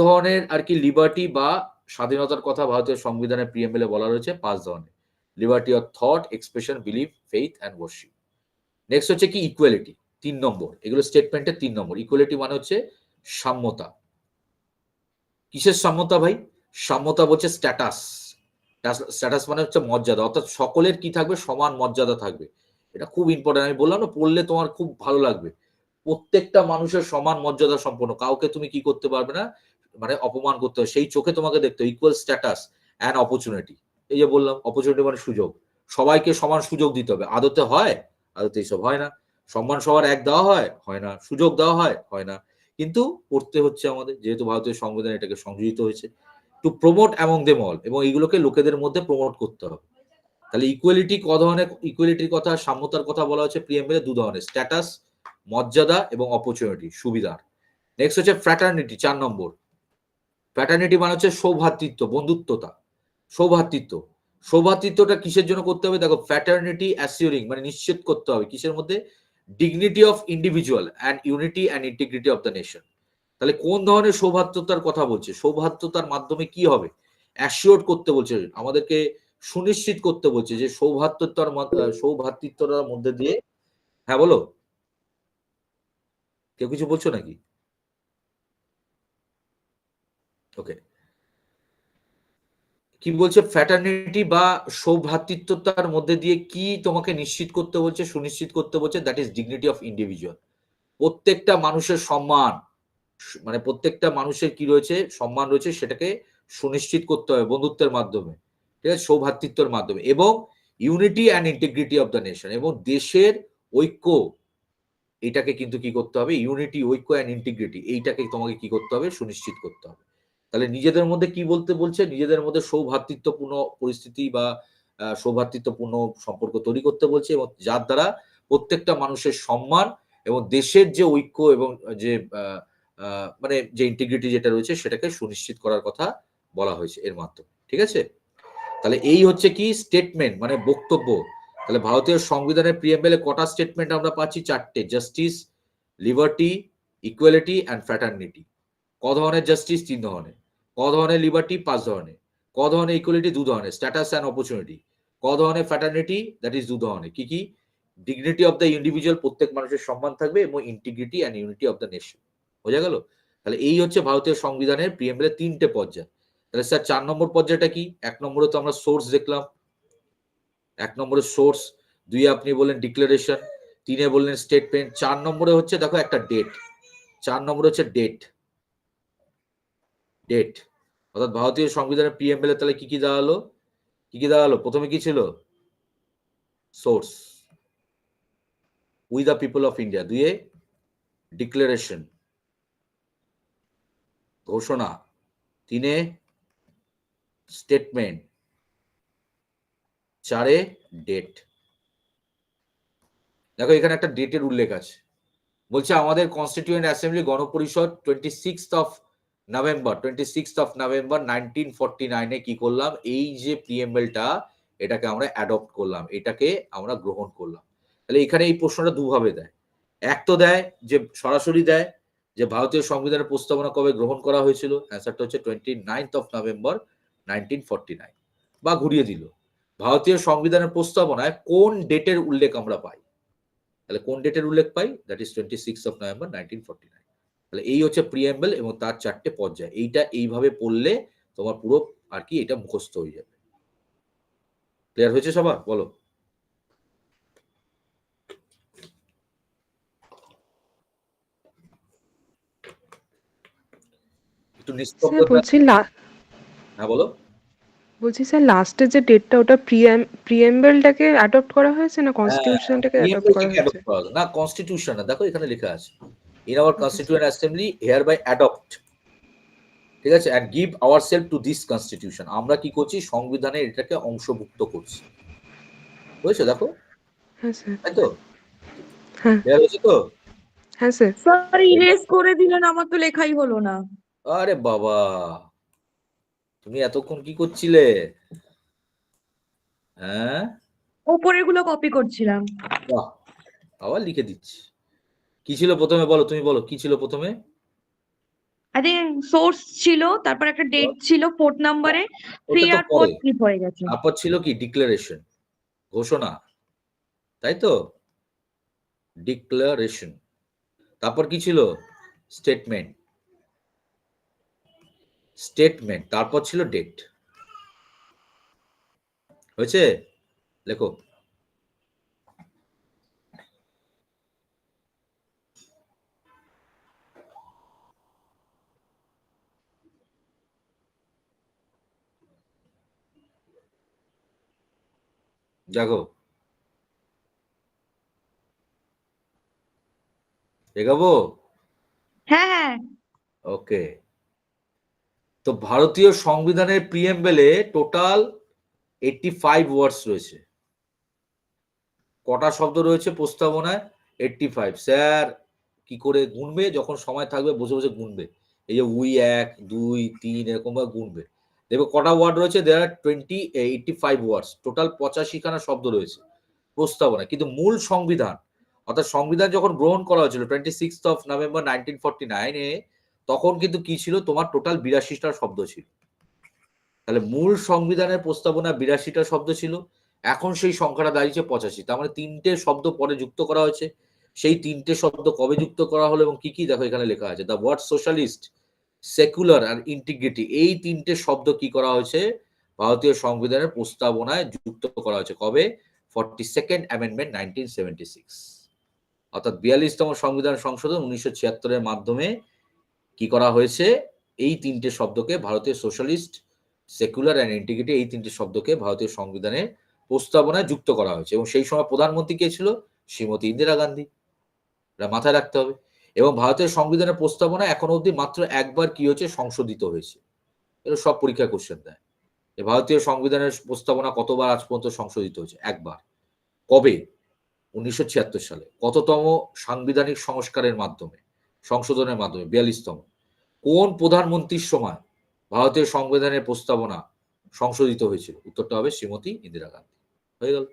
ধরনের আর কি লিবার্টি বা স্বাধীনতার কথা ভারতীয় সংবিধানের প্রিএম্বেলে বলা রয়েছে, 5 ধরনের। Liberty of thought, expression, believe, faith and worship. Next হচ্ছে কি ইকুয়ালিটি, 3 নম্বর। এগুলো স্টেটমেন্টের 3 নম্বর। ইকুয়ালিটি মানে হচ্ছে সাম্যতা। কিসের সাম্যতা ভাই? সাম্যতা বলছে স্ট্যাটাস। স্ট্যাটাস মানে হচ্ছে মর্যাদা, অর্থাৎ সকলের কি থাকবে? সমান মর্যাদা থাকবে। এটা খুব ইম্পর্টেন্ট। আমি বললাম না, পড়লে তোমার খুব ভালো লাগবে। প্রত্যেকটা মানুষের সমান মর্যাদা সম্পন্ন, কাউকে তুমি কি করতে পারবে না, মানে অপমান করতে হবে, সেই চোখে তোমাকে দেখতে হবে। Equal status and opportunity. এই যে বললাম, অপরচুনিটি মানে সুযোগ, সবাইকে সমান সুযোগ দিতে হবে। আদতে হয়? আদতে এইসব হয় না। সম্মান সবার এক দেওয়া হয়? হয় না। সুযোগ দেওয়া হয়? হয় না। কিন্তু করতে হচ্ছে আমাদের, যেহেতু ভারতীয় সংবিধান এটাকে সংযোজিত হয়েছে। To promote among them all, এবং এইগুলোকে লোকেদের মধ্যে প্রমোট করতে হবে। তাহলে ইকুয়ালিটি ক ধরনের? ইকুয়ালিটির কথা, সাম্যতার কথা বলা হচ্ছে প্রিএমএলে দু ধরনের, স্ট্যাটাস মর্যাদা এবং অপরচুনিটি সুবিধার। নেক্সট হচ্ছে ফ্র্যাটার্নিটি, 4 নম্বর। ফ্র্যাটার্নিটি মানে হচ্ছে সৌভ্রাতৃত্ব, বন্ধুত্বতা, সৌভ্রাতৃত্ব। সৌভ্রাতৃত্বটা কিসের জন্য করতে হবে? দেখো, ফ্র্যাটার্নিটি অ্যাসিওরিং মানে নিশ্চিত করতে হবে কিসের মধ্যে? Dignity of individual and unity and integrity of the nation. তাহলে কোন ধরনের সৌভ্রাতৃত্বতার কথা বলছে? সৌভ্রাতৃত্বতার মাধ্যমে কি হবে? অ্যাসিওর করতে বলছে, আমাদেরকে সুনিশ্চিত করতে বলছে যে সৌভ্রাতৃত্বতার মধ্যে দিয়ে। হ্যাঁ বলো, কেউ কিছু বলছো নাকি? ওকে, কি বলছে? ফ্র্যাটার্নিটি বা সৌভ্রাতৃত্বতার মধ্যে দিয়ে কি তোমাকে নিশ্চিত করতে বলছে, সুনিশ্চিত করতে বলছে? That is dignity of individual. প্রত্যেকটা মানুষের সম্মান, মানে প্রত্যেকটা মানুষের কি রয়েছে? সম্মান রয়েছে, সেটাকে সুনিশ্চিত করতে হবে বন্ধুত্বের মাধ্যমে, ঠিক আছে, সৌভ্রাতৃত্বের মাধ্যমে। এবং unity and integrity of the nation, এবং দেশের ঐক্য, এটাকে কিন্তু কি করতে হবে? ইউনিটি, ঐক্য অ্যান্ড ইন্টিগ্রিটি, এইটাকে তোমাকে কি করতে হবে? সুনিশ্চিত করতে হবে। তাহলে নিজেদের মধ্যে কি বলতে বলছে? নিজেদের মধ্যে সৌভ্রাতৃত্বপূর্ণ পরিস্থিতি বা সৌভ্রাতৃত্বপূর্ণ সম্পর্ক তৈরি করতে বলছে, এবং যার দ্বারা প্রত্যেকটা মানুষের সম্মান এবং দেশের যে ঐক্য এবং যে মানে যে ইন্টিগ্রিটি যেটা রয়েছে, সেটাকে সুনিশ্চিত করার কথা বলা হয়েছে এর মাধ্যমে, ঠিক আছে। তাহলে এই হচ্ছে কি স্টেটমেন্ট, মানে বক্তব্য। তাহলে ভারতীয় সংবিধানের প্রিএমবেলে কটা স্টেটমেন্ট আমরা পাচ্ছি? 4টে। Justice, liberty, equality and fraternity. ক ধরনের জাস্টিস? 3 ধরনের। ক ধরনের লিবার্টি? 5 ধরনের। ক ধরনের ইকুয়ালিটি? 2 ধরনের, স্ট্যাটাস অ্যান্ড অপরচুনিটি। ক ধরনের ফ্র্যাটার্নিটি? দ্যাট ইজ 2 ধরনের। কি কি? ডিগনিটি অফ দ্য ইন্ডিভিজুয়াল, প্রত্যেক মানুষের সম্মান থাকবে, এবং integrity and unity of the nation. বোঝা গেল? তাহলে এই হচ্ছে ভারতীয় সংবিধানের প্রিএমবেলে 3টে পর্যায়। তাহলে স্যার 4 নম্বর পর্যায়টা কি? 1 নম্বরে তো আমরা সোর্স দেখলাম, 1 নম্বরে সোর্স, 2 আপনি বললেন ডিক্লারেশন, 3 বললেন স্টেটমেন্ট, 4 নম্বরে হচ্ছে দেখো একটা ডেট। 4 নম্বরে হচ্ছে ডেট। ডেট অর্থাৎ ভারতীয় সংবিধানের প্রিএমবেলে তাহলে কি কি দেওয়া হলো? কি কি দেওয়া হলো? প্রথমে কি ছিল? Source, we the people of India. 2 declaration, ঘোষণা। 3 স্টেটমেন্ট। 4 ডেট। দেখো এখানে একটা ডেটের উল্লেখ আছে, বলছে আমাদের constituent assembly Gana Parishad 26 of November 1949 কি করলাম? এই যে প্রিএমবেলটা, এটাকে আমরা অ্যাডপ্ট করলাম, এটাকে আমরা গ্রহণ করলাম। তাহলে এখানে এই প্রশ্নটা দুভাবে দেয়। এক তো দেয় যে সরাসরি দেয় যে ভারতীয় সংবিধানের প্রস্তাবনা কবে গ্রহণ করা হয়েছিল, অ্যান্সারটা হচ্ছে 29 অফ নভেম্বর 1949। বা ঘুরিয়ে দিল, ভারতীয় সংবিধানের প্রস্তাবনায় কোন ডেটের উল্লেখ আমরা পাই? তাহলে কোন ডেটের উল্লেখ পাই? That is 26 of November 1949। তাহলে এই হচ্ছে প্রিএমবেল এবং তার 4টে পর্যায়। এইটা এইভাবে পড়লে তোমার পুরো আর কি এটা মুখস্থ হয়ে যাবে। ক্লিয়ার হয়েছে সবার? বলো। একটু
স্যার
নিস্তব্ধতা।
বলছি
হ্যাঁ বলো।
বলছি স্যার লাস্টের যে ডেটটা ওটা প্রিএমবেলটাকে অ্যাডপ্ট করা হয়েছে না
হ্যাঁ,
কনস্টিটিউশনটাকে অ্যাডপ্ট করা
প্রিএমবেলটাকে
হয়েছে?
অ্যাডপ্ট করা হলো না, কনস্টিটিউশন না। দেখো এখানে লেখা আছে, in our
okay
constituent assembly here by adopt, ঠিক আছে, and give ourself to this constitution. আমরা কি করছি? সংবিধানে এটাকে অংশভুক্ত করছি। বুঝেছো? দেখো,
হ্যাঁ স্যার।
তাই তো?
হ্যাঁ
ক্লিয়ার হয়েছে তো?
হ্যাঁ স্যার।
স্যার ইরেজ করে দিলেন, আমার তো লেখাই হলো না।
আরে বাবা, তুমি এতক্ষণ কি করছিলে? হ্যাঁ,
ওপরের গুলো কপি করছিলাম।
বাহ, আবার লিখে দিচ্ছি। কি ছিল প্রথমে? বলো, তুমি বলো কি ছিল প্রথমে?
আরে সোর্স ছিল, তারপর একটা ডেট ছিল 4 নম্বরে, 3
ওটা তো
আর 4
পরে।
স্কিপ হয়ে গেছে।
তারপর ছিল কি? ডিক্লারেশন, ঘোষণা, তাই তো? ডিক্লারেশন। তারপর কি ছিল? স্টেটমেন্ট। স্টেটমেন্ট, তারপর ছিল ডেট। হয়েছে? লেখো। দেখো, এগাবো?
হ্যাঁ হ্যাঁ
ওকে। তো ভারতীয় সংবিধানের প্রিএম্বেলে টোটাল 85 ওয়ার্ডস রয়েছে। কটা শব্দ রয়েছে প্রস্তাবনায়? 85। স্যার কি করে গুনবে? যখন সময় থাকবে বসে বসে গুনবে। এই যে উই 1 2 3 এরকম ভাবে গুনবে। দেখো কটা ওয়ার্ড রয়েছে? দেয়ার আর 85 ওয়ার্ডস। টোটাল 85 খানা শব্দ রয়েছে প্রস্তাবনায়। কিন্তু মূল সংবিধান, অর্থাৎ সংবিধান যখন গ্রহণ করা হয়েছিল 26th of November 1949 এ, তখন কিন্তু কি ছিল? তোমার টোটাল 82টা শব্দ ছিল। তাহলে মূল সংবিধানের প্রস্তাবনা 82টা শব্দ ছিল, এখন সেই সংখ্যাটা দাঁড়িয়েছে 85। তার মানে 3টে শব্দ পরে যুক্ত করা হয়েছে। সেই 3টে শব্দ কবে যুক্ত করা হলো এবং কি কি? দেখো এখানে লেখা আছে, দ্য ওয়ার্ড সোশ্যালিস্ট, সেকুলার আর ইন্টিগ্রিটি, এই 3টে শব্দ কি করা হয়েছে? ভারতীয় সংবিধানের প্রস্তাবনায় যুক্ত করা হয়েছে। কবে? 42nd অ্যামেন্ডমেন্ট 1976, অর্থাৎ 42তম সংবিধান সংশোধন 1976 এর মাধ্যমে কি করা হয়েছে? এই 3টে শব্দকে, ভারতীয় সোশ্যালিস্ট, সেকুলার অ্যান্ড ইন্টিগ্রিটি, এই 3টে শব্দকে ভারতীয় সংবিধানের প্রস্তাবনায় যুক্ত করা হয়েছে। এবং সেই সময় প্রধানমন্ত্রী কে ছিল? শ্রীমতী ইন্দিরা গান্ধী। এটা মাথায় রাখতে হবে। এবং ভারতের সংবিধানের প্রস্তাবনা এখনো অবধি মাত্র একবার কি হয়েছে? সংশোধিত হয়েছে। এটা সব পরীক্ষা কোশ্চেন দেয়। ভারতীয় সংবিধানের প্রস্তাবনা কতবার আজ পর্যন্ত সংশোধিত হয়েছে? একবার। কবে? 1976 সালে। কততম সাংবিধানিক সংস্কারের মাধ্যমে, সংশোধনের মাধ্যমে? 42তম। কোন প্রধানমন্ত্রীর সময় ভারতীয় সংবিধানের প্রস্তাবনা সংশোধিত হয়েছিল? উত্তরটা হবে শ্রীমতী ইন্দিরা গান্ধী। হয়ে গেল।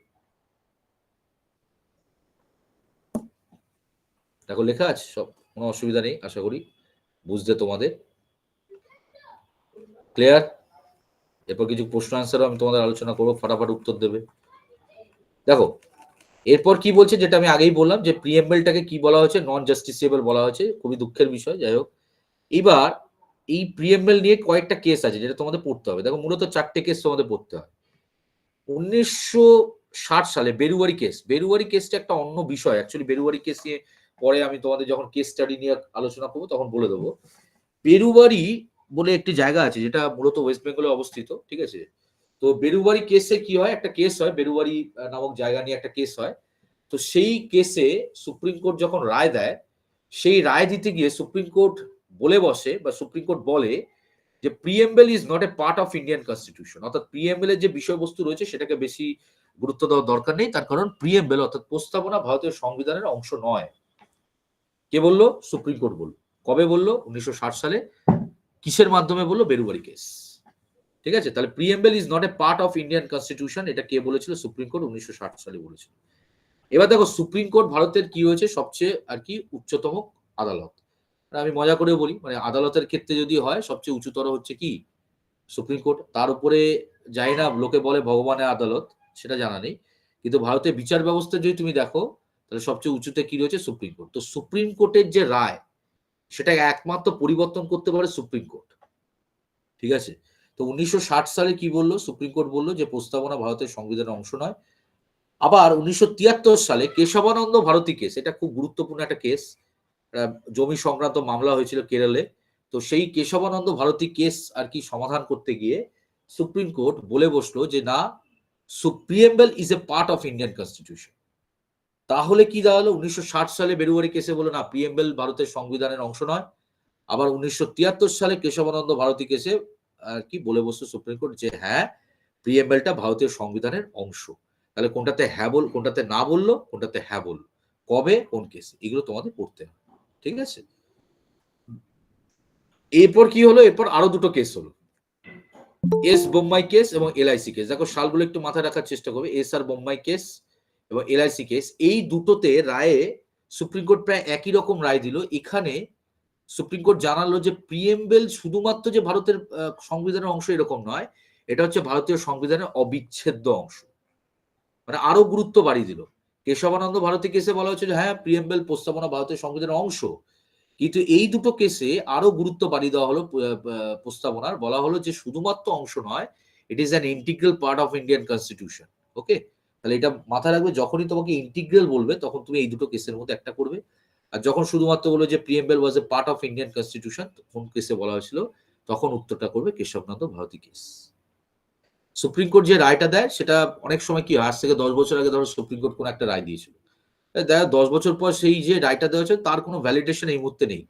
দেখো লেখা আছে সব, কোনো অসুবিধা নেই, আশা করি বুঝতে তোমাদের ক্লিয়ার। এরপর কিছু প্রশ্ন আনসারও আমি তোমাদের আলোচনা করবো, ফাটাফাট উত্তর দেবে। দেখো এরপর কি বলছে, যেটা আমি আগেই বললাম যে প্রিএম্বেলটাকে কি বলা হয়েছে? নন জাস্টিসেবল বলা হয়েছে। খুবই দুঃখের বিষয়, যাই হোক। এবার এই প্রিএম্বেল নিয়ে কয়েকটা কেস আছে যেটা তোমাদের পড়তে হবে। দেখো মূলত 4টে কেস তোমাদের পড়তে হবে। 1960 সালে বেরুয়ারি কেস। বেরুয়ারি কেসটা একটা অন্য বিষয় অ্যাকচুয়ালি। বেরুয়ারি কেস নিয়ে পরে আমি তোমাদের যখন কেস স্টাডি নিয়ে আলোচনা করবো তখন বলে দেবো। বেরুবারি বলে একটি জায়গা আছে যেটা মূলত ওয়েস্ট বেঙ্গলে অবস্থিত, ঠিক আছে? তো বেরুবারি কেসে কি হয়? একটা কেস হয়, বেরুবারি নামক জায়গা নিয়ে একটা কেস হয়। তো সেই কেসে সুপ্রিম কোর্ট যখন রায় দেয়, সেই রায় দিতে গিয়ে সুপ্রিম কোর্ট বলে বসে, বা সুপ্রিম কোর্ট বলে যে preamble is not a part of Indian constitution. অর্থাৎ প্রিএম্বেল এর যে বিষয়বস্তু রয়েছে সেটাকে বেশি গুরুত্ব দেওয়ার দরকার নেই, তার কারণ প্রিএম্বেল অর্থাৎ প্রস্তাবনা ভারতীয় সংবিধানের অংশ নয়। কে বললো? সুপ্রিম কোর্ট বলল। কবে বললো? 1960 সালে। কিসের মাধ্যমে বললো? বেরুবারি কেস। ঠিক আছে? তাহলে preamble is not a part of Indian constitution, এটা কে বলেছিল? সুপ্রিম কোর্ট 1960 সালে বলেছিল। এবার দেখো সুপ্রিম কোর্ট ভারতের কি হয়েছে? সবচেয়ে আর কি উচ্চতম আদালত। আমি মজা করে বলি, মানে আদালতের ক্ষেত্রে যদি হয় সবচেয়ে উচ্চতর হচ্ছে কি? Supreme court. তার উপরে যাই না, লোকে বলে ভগবানের আদালত, সেটা জানা নেই। কিন্তু ভারতের বিচার ব্যবস্থা যদি তুমি দেখো তাহলে সবচেয়ে উঁচুতে কি রয়েছে? Supreme court. তো সুপ্রিম কোর্টের যে রায় সেটা একমাত্র পরিবর্তন করতে পারে সুপ্রিম কোর্ট। ঠিক আছে? তো 1960 সালে কি বললো? সুপ্রিম কোর্ট বললো যে প্রস্তাবনা ভারতের সংবিধানের অংশ নয়। আবার 1973 সালে কেশবানন্দ ভারতী কেস, এটা খুব গুরুত্বপূর্ণ একটা কেস। জমি সংক্রান্ত মামলা হয়েছিল কেরলে। তো সেই কেশবানন্দ ভারতী কেস আর কি সমাধান করতে গিয়ে সুপ্রিম কোর্ট বলে বসলো যে না, preamble is a part of Indian constitution. তাহলে কি দাঁড়ালো? 1960 সালে বেরুয়ারি কেসে বলো না, প্রিএম্বেল ভারতের সংবিধানের অংশ নয়। আবার 1973 সালে কেশবানন্দ ভারতী কেসে আর কি বলে বসলো সুপ্রিম কোর্ট যে হ্যাঁ, প্রিএম্বেলটা ভারতীয় সংবিধানের অংশ। তাহলে কোনটাতে হ্যাঁ বল, কোনটাতে না বললো, কোনটাতে হ্যাঁ বললো, কবে, কোন কেসে, এগুলো তোমাদের পড়তে হবে। ঠিক আছে? এরপর কি হলো? এরপর আরো দুটো কেস হলো, এস বোম্বাই কেস এবং এলআইসি কেস। দেখো সালগুলো একটু মাথায় রাখার চেষ্টা করবে। এস আর বোম্বাই কেস এবং এলআইসি কেস, এই দুটোতে রায়ে সুপ্রিম কোর্ট প্রায় একই রকম রায় দিল। এখানে সুপ্রিম কোর্ট জানালো যে প্রিএম্বেল শুধুমাত্র যে ভারতের সংবিধানের অংশ এরকম নয়, এটা হচ্ছে ভারতীয় সংবিধানের অবিচ্ছেদ্য অংশ। মানে আরো গুরুত্ব বাড়িয়ে দিল। কেশবানন্দ ভারতী কেসে বলা হচ্ছে যে হ্যাঁ, প্রিএম্বেল প্রস্তাবনা ভারতের সংবিধানের অংশ, কিন্তু এই দুটো কেসে আরো গুরুত্ব বাড়িয়ে দেওয়া হলো প্রস্তাবনার, বলা হলো যে শুধুমাত্র অংশ নয়, it is an integral part of Indian constitution. Okay, তাহলে এটা মাথায় রাখবে, যখনই তোমাকে ইন্টিগ্রাল বলবে তখন তুমি এই দুটো কেসের মধ্যে একটা করবে। আর যখন শুধুমাত্র বলো যে preamble was A part of Indian constitution, কোন কেসে বলা হয়েছিল, তখন উত্তরটা করবে কেশবনন্দ ভারতী কেস। সুপ্রিম কোর্ট যে রায়টা দেয় সেটা অনেক সময় কি হয়, আজ থেকে 10 বছর আগে ধরো সুপ্রিম কোর্ট কোন একটা রায় দিয়েছিল, দেখা 10 বছর পর সেই যে রায়টা দেওয়া হচ্ছে তার কোনো ভ্যালিডেশন এই মুহূর্তে নেই,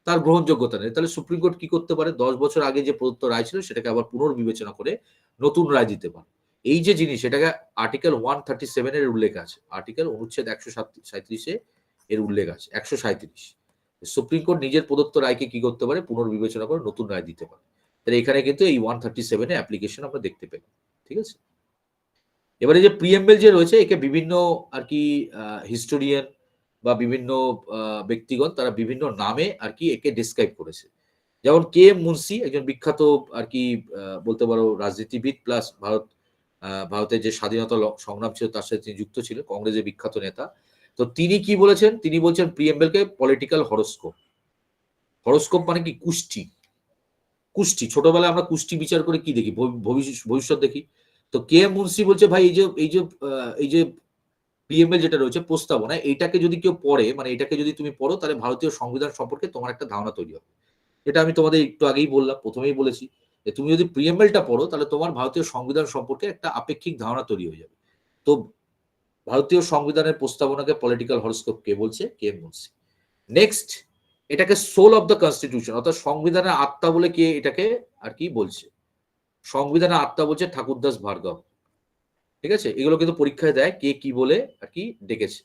তার গ্রহণযোগ্যতা নেই। তাহলে সুপ্রিম কোর্ট কি করতে পারে, 10 বছর আগে যে প্রদত্ত রায় ছিল সেটাকে আবার পুনর্বিবেচনা করে নতুন রায় দিতে পারে। এই যে জিনিস, এটাকে আর্টিকেল 137 এর উল্লেখ আছে, আর্টিকেল অনুচ্ছেদ 137 এর উল্লেখ আছে, 137। সুপ্রিম কোর্ট নিজের প্রদত্ত রায়কে কি করতে পারে, পুনর্বিবেচনা করে নতুন রায় দিতে পারে। তাহলে এখানে কিন্তু এই 137 এর অ্যাপ্লিকেশন আমরা দেখতে পেলাম। ঠিক আছে, এবারে যে প্রিএম্বল যে রয়েছে, একে বিভিন্ন আর কি হিস্টোরিয়ান বা বিভিন্ন ব্যক্তিগণ তারা বিভিন্ন নামে আর কি একে ডিসক্রাইব করেছে। যেমন কে এম মুন্সি, একজন বিখ্যাত আর কি বলতে পারো রাজনীতিবিদ প্লাস ভারতের যে স্বাধীনতা সংগ্রাম ছিল তার সাথে তিনি যুক্ত ছিলেন, কংগ্রেসের বিখ্যাত নেতা। তো তিনি কি বলেছেন, তিনি বলছেন প্রিএম্বলকে পলিটিক্যাল হরোস্কোপ। হরোস্কোপ মানে কি, কুষ্টি। কুষ্টি, ছোটবেলায় আমরা কুষ্টি বিচার করে কি দেখি, ভবিষ্যৎ দেখি। তো কে এম মুন্সি বলছে ভাই এই যে প্রিএম্বল যেটা রয়েছে প্রস্তাবনা, এইটাকে যদি কেউ পড়ে, মানে এটাকে যদি তুমি পড়ো, তাহলে ভারতীয় সংবিধান সম্পর্কে তোমার একটা ধারণা তৈরি হবে। এটা আমি তোমাদের একটু আগেই বললাম, প্রথমেই বলেছি যে তুমি যদি প্রিএম্বলটা পড়ো তাহলে তোমার ভারতীয় সংবিধান সম্পর্কে একটা আপেক্ষিক ধারণা তৈরি হয়ে যাবে। তো ভারতীয় সংবিধানের প্রস্তাবনাকে পলিটিক্যাল হরোস্কোপ কে বলছে, কে এম মুন্সি। নেক্সট, এটাকে সোল অফ দ্য কনস্টিটিউশন, অর্থাৎ সংবিধানের আত্মা বলে কে এটাকে আর কি বলছে, সংবিধানের আত্মা বলছে ঠাকুরদাস ভার্গব। ঠিক আছে, এগুলো কিন্তু পরীক্ষায় দেয় কে কি বলে আর কি ডেকেছে।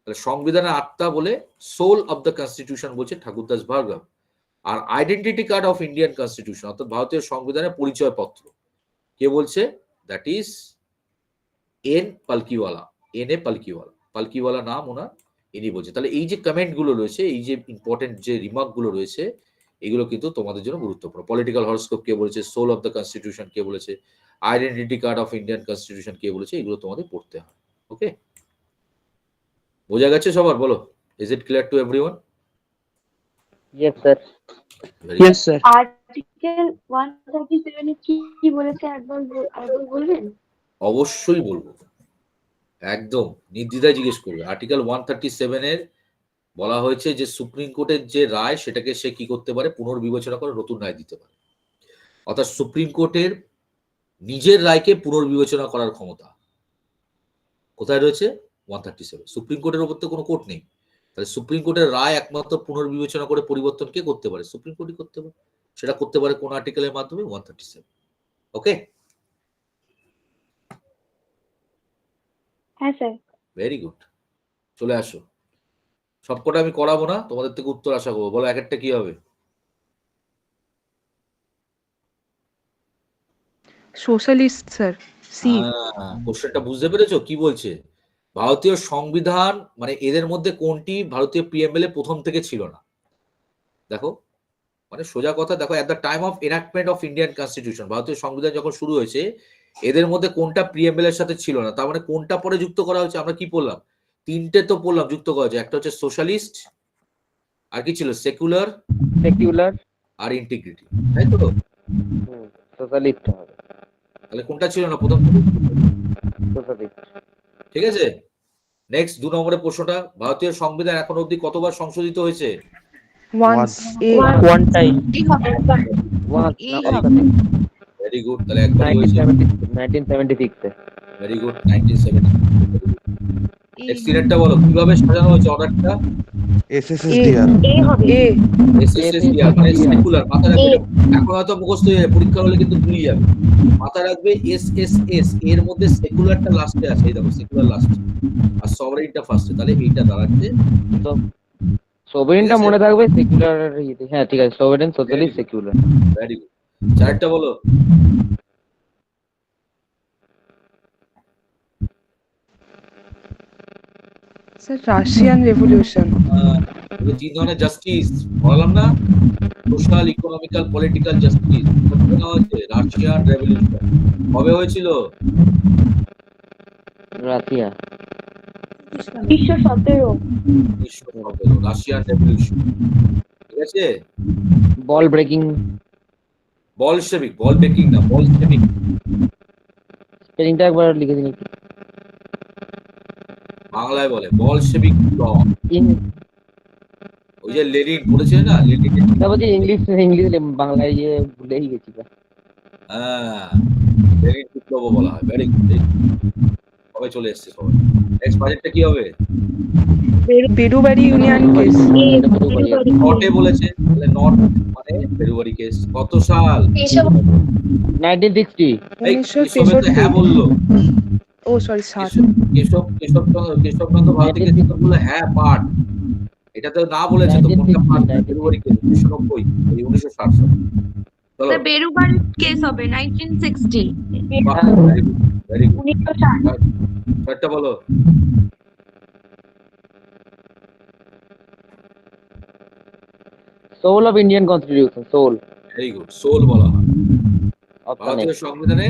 তাহলে সংবিধানের আত্মা বলে সোল অফ দ্য কনস্টিটিউশন বলছে ঠাকুরদাস ভার্গব। আর identity card of Indian constitution, অর্থাৎ ভারতীয় সংবিধানের পরিচয় পত্র কে বলছে, that is N Palkhivala. N A Palkhivala, Palkhivala নাম ওনার, ইনি বলছে। তাহলে এই যে কমেন্ট গুলো রয়েছে, এই যে ইম্পর্টেন্ট যে রিমার্ক গুলো রয়েছে, এগুলো কিন্তু তোমাদের জন্য গুরুত্বপূর্ণ। পলিটিক্যাল হরোস্কোপ কে বলেছে, সোল অফ দ্য কনস্টিটিউশন কে বলেছে, identity card of Indian constitution কে বলেছে, এগুলো তোমাদের পড়তে হয়। ওকে, বোঝা গেছে সবার? বলো, is it clear to everyone?
Yes sir.
Yes sir. Article 137 এ কি বলেছে একবার বলবেন?
অবশ্যই বলবো, একদম নির্দ্বিধায় জিজ্ঞেস করবে। আর্টিকেল 137 এর বলা হয়েছে যে সুপ্রিম কোর্টের যে রায় সেটাকে সে কি করতে পারে, পুনর্বিবেচনা করে নতুন রায় দিতে পারে। অর্থাৎ সুপ্রিম কোর্টের নিজের রায়কে পুনর্বিবেচনা করার ক্ষমতা কোথায় রয়েছে, 137। সুপ্রিম কোর্টের উপর তো কোনো কোর্ট নেই, তাহলে সুপ্রিম কোর্টের রায় একমাত্র পুনর্বিবেচনা করে পরিবর্তন কে করতে পারে, সুপ্রিম কোর্টই করতে পারে। সেটা করতে পারে কোন আর্টিকেলের মাধ্যমে, 137। ওকে,
হ্যাঁ স্যার।
ভেরি গুড, চলে আসো। সবকটা আমি করাবো না, তোমাদের থেকে উত্তর আশা করবো। বলো এক একটা কি হবে।
Socialist sir, C.
কোশ্চেনটা বুঝতে পেরেছো কি বলছে? ভারতীয় সংবিধান মানে এদের মধ্যে কোনটি ভারতীয় প্রিএম্বল এ প্রথম থেকে ছিল না? দেখো, মানে সোজা কথা, দেখো, at the time of enactment of Indian constitution, ভারতীয় সংবিধান যখন শুরু হয়েছে, এদের মধ্যে কোনটা প্রিএম্বল এর সাথে ছিল না। তার মানে কোনটা পরে যুক্ত করা হয়েছে, আমরা কি পড়লাম, তিনটে তো পড়লাম যুক্ত করা হয়েছে। একটা হচ্ছে সোশ্যালিস্ট, আর কি ছিল, সেকুলার আর ইন্টিগ্রিটি, তাই তো?
সোশ্যালিস্ট হবে।
তাহলে কোনটা ছিল না প্রথম?
সোশ্যালিস্ট।
ঠিক আছে, নেক্সট 2 নম্বরের প্রশ্নটা, ভারতীয় সংবিধান এখন অবধি কতবার সংশোধিত হয়েছে?
Once, A.
One time.
Very good, তাহলে একবারই হয়েছে,
1976 এ।
Very good, 1970। নেক্সট বলো, কিভাবে সাজানো হয়েছে অর্ডারটা?
এসএসএসডিআর।
এ হবে।
এ।
এসএসএসডিআর মানে সেকুলার, মাথা রাখবে। এখন হয়তো মুখস্থ হয়ে যাবে, পরীক্ষা হলে কিন্তু ভুলে যাবে। মাথা রাখবে এসএসএস, এর মধ্যে সেকুলারটা লাস্টে আছে, এই দেখো সেকুলার লাস্টে, আর সভারেইনটা ফার্স্টে। তাহলে এইটা দাঁড়াচ্ছে,
তো সোভারেইনটা মনে থাকবে, সেকুলার। হ্যাঁ ঠিক আছে, সোভারেইন, সোশ্যালিস্ট, সেকুলার।
Very good. চারটা বলো।
Sir, Russian revolution.
3 ধরনের জাস্টিস বললাম না, social, economical, political justice. Russian revolution কবে হয়েছিল?
রাশিয়া
1917
1917 রাশিয়ান রেভলিউশন, ঠিক আছে?
বল ব্রেকিং,
বলশেভিক, বল বেকিং না, বলশেভিক।
স্পেলিংটা একবার লিখে দিন একটু।
বাংলায় বলে বলশেভিক বিপ্লব।
ইং-
ওই যে লেনিন বলেছে না, লেনিন।
তা বলছি ইংলিশ ইংলিশ বাংলায় ইয়ে ভুলেই গেছি।
হ্যাঁ, লেনিন বিপ্লব বলা হয়। ভেরি গুড, সবাই চলে এসছে সবাই। নেক্সট বাজেটটা কি হবে?
Berubari union case.
নটে বলেছে, তাহলে নট মানে বেরুবাড়ি কেস। কত সাল?
1960।
এই কেশবে তো হ্যাঁ
1963।
বললো।
ও সরি 7।
কেশবচন্দ্র ভারতী কেস তো বললো হ্যাঁ পার্ট। এটা তো না বলেছে তো কোনটা পার্ট? বেরুবাড়ি কেস 1990, এই 1960 সাল। চলো,
বেরুবার কেস হবে 1960।
বাহ, ভেরি গুড, ভেরি গুড।
1960
চারটা বলো।
Soul of Indian constitution, soul
very good, soul বলা হয়।
অপশন
ভারতীয় সংবিধানে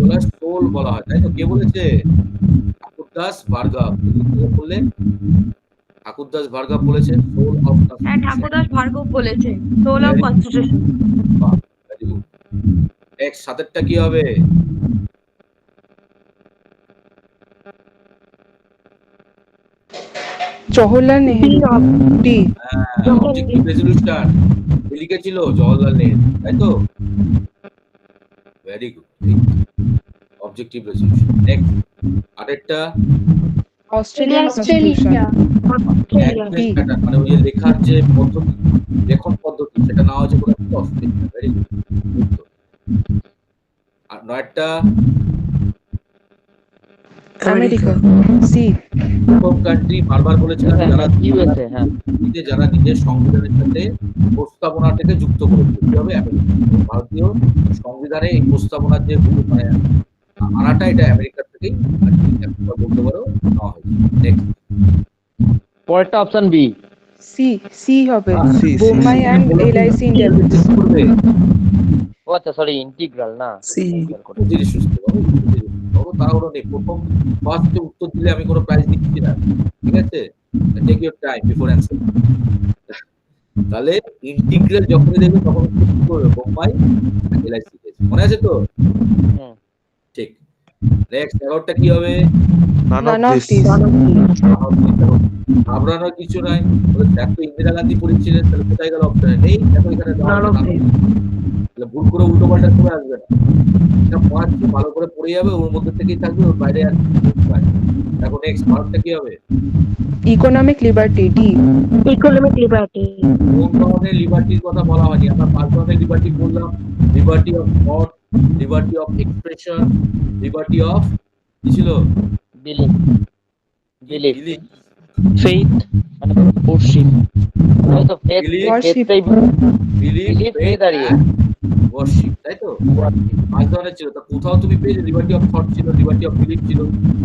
বলা সোল বলা হয়, তাই তো? কে বলেছে? ঠাকুরদাস ভার্গব। কে বললেন? ঠাকুরদাস ভার্গব বলেছে সোল অফ
হ্যাঁ, ঠাকুরদাস ভার্গব বলেছে soul of constitution.
Very good. Next সাতেরটা কি হবে?
Jawaharlal Nehru. D.
Objective resolution লিখেছিল জওহরলাল নেহেরু, তাই তো? Very good, objective resolution. Next আরেকটা
অস্ট্রেলিয়ান কনস্টিটিউশন।
ল্যাঙ্গুয়েজ প্যাটার্ন, মানে ওই যে লেখার যে পদ্ধতি, লেখন পদ্ধতি, সেটা না হয়েছে বলে অস্ট্রেলিয়া। Very good. আর নয়টা
আমেরিকা। সি।
প্রথম কান্ট্রি বারবার বলেছিলাম যারা
ইউএসএ। হ্যাঁ,
যারা নিজের সংবিধানের সাথে প্রস্তাবনাটাকে যুক্ত করেছিল, কি হবে? আমেরিকা। ভারতীয় সংবিধানে এই প্রস্তাবনার যে মানে আনাটা, এটা আমেরিকার থেকেই আর কি একটা বলতে পারো নেওয়া হয়েছে। নেক্সট
পরেরটা অপশন বি।
সি। সি হবে।
C, C,
Bombay
C.
And LIC India bills.
করবে
ও আচ্ছা, সরি, ইন্টিগ্রাল না।
জিনিস সুস্থ বাবু, তাহলে নেই। প্রথম ফার্স্টে উত্তর দিলে আমি কোনো প্রাইজ দিচ্ছি না, ঠিক আছে? Take your time before answer. তাহলে ইন্টিগ্রাল যখনই দেখবে তখন কি করবে? বোম্বাই এলআইসি, মনে আছে তো?
হুম।
ঠিক। নেক্সট 11টা কি হবে?
None of these.
ঘাবড়ানোর কিছু নাই। স্যার তো ইন্দিরা গান্ধী পড়েছিলেন, তাহলে কোথায় গেল অপশনে? নেই, দেখো এখানে দেওয়া আছে। তাহলে ভুল করে উল্টো পাল্টা করে আসবে না। এটা পড়াচ্ছি, ভালো করে পড়ে যাবে, ওর মধ্যে থেকেই থাকবে, ওর বাইরে আর দেখো। নেক্সট ভারতটা কি হবে?
Economic liberty. D.
Economic liberty
কোন ধরনের লিবার্টির কথা বলা হয়নি? আমরা 5 ধরনের লিবার্টি বললাম। Liberty of thought, liberty of expression, liberty of কি ছিল?
বিলিভ, বিলিভ,
Belief,
ফেইথ, মানে worship। ওই তো faith,
Belief,
ফেথটাই
belief,
Belief,
faith
faith আর ইয়ে।
and worship, তাই তো? 5 ধরনের ছিল। তা কোথাও তুমি পেয়েছো লিবার্টি অফ থট ছিল, লিবার্টি অফ বিলিফ ছিল,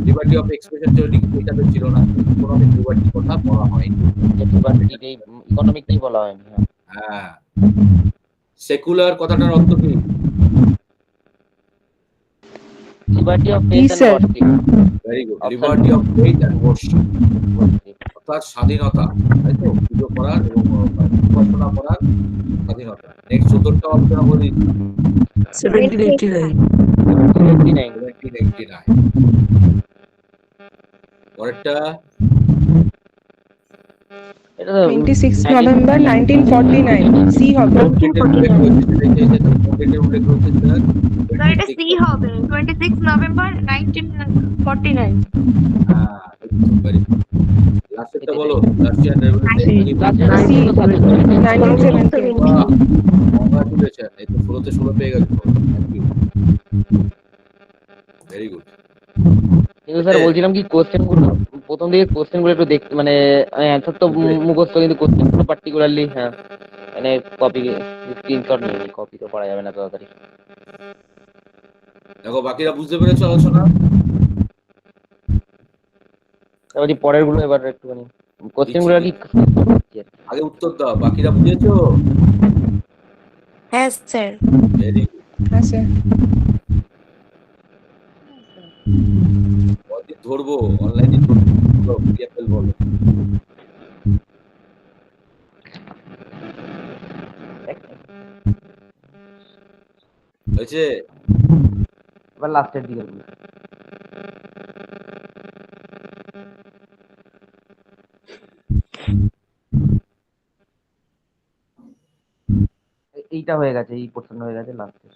লিবার্টি অফ এক্সপ্রেশন ছিল, এটাতে ছিল না। ইকোনমিক লিবার্টির কথা বলা হয়নি।
ইকোনমিকটাই বলা হয়নি।
হ্যাঁ। সেকুলার কথাটার অর্থ কি?
Liberty of
He
faith and
said-
worship.
Very good. Liberty of faith and worship, অর্থাৎ স্বাধীনতা, তাই তো? পুজো করার এবং উপাসনা করার স্বাধীনতা। নেক্সট 14টা আলোচনা করে দিচ্ছি।
1789
1789। পরেরটা
এটা তো
26 নভেম্বর 1949। সি হবে।
ডেটের উল্লেখ রয়েছে, সেটাই চেয়েছে। ডেটের উল্লেখ রয়েছে স্যার।
তো এটা সি হবে 26 নভেম্বর 1949।
হ্যাঁ, ভেরি গুড। লাস্টেরটা বলো। Russian revolution.
সি। 1917।
বাহ, কংগ্রাচুলেশন। এই তো 16 তে 16 পেয়ে গেছো। Thank you. Very good.
কিন্তু স্যার বলছিলাম কি, কোশ্চেন গুলো প্রথম দিকে কোশ্চেন গুলো একটু দেখতে, মানে অ্যান্সার তো মুখস্থ, কিন্তু কোশ্চেন গুলো পার্টিকুলারলি হ্যাঁ, মানে কপি স্ক্রিনশট নিয়ে কপি তো করা যাবে না তাড়াতাড়ি।
দেখো বাকিরা বুঝতে পেরেছো আলোচনা?
তারপরে পরের গুলো এবার একটুখানি কোশ্চেন গুলো কি
আগে উত্তর দাও, বাকিরা বুঝেছো?
হ্যাঁ স্যার।
Very good.
হ্যাঁ স্যার।
কদিন ধরবো? অনলাইনে ধরবো। প্রিএমবেল বলো। হয়েছে?
এবার লাস্টের দিকে বলি। এইটা হয়ে গেছে, এই পোর্শন হয়ে গেছে লাস্টের।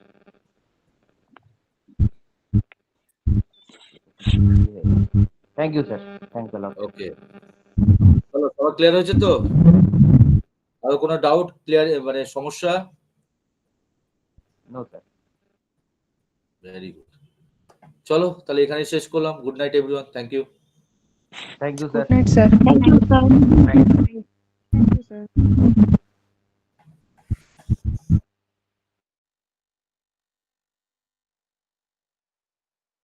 Thank you sir, thanks a lot.
Okay, চলো সবার ক্লিয়ার হয়েছে তো? আর কোনো ডাউট, ক্লিয়ার মানে সমস্যা?
No sir.
Very good. চলো তাহলে এখানে শেষ করলাম। Good night everyone, thank you.
Thank you sir.
Good night sir.
Thank you sir.
Thank you sir.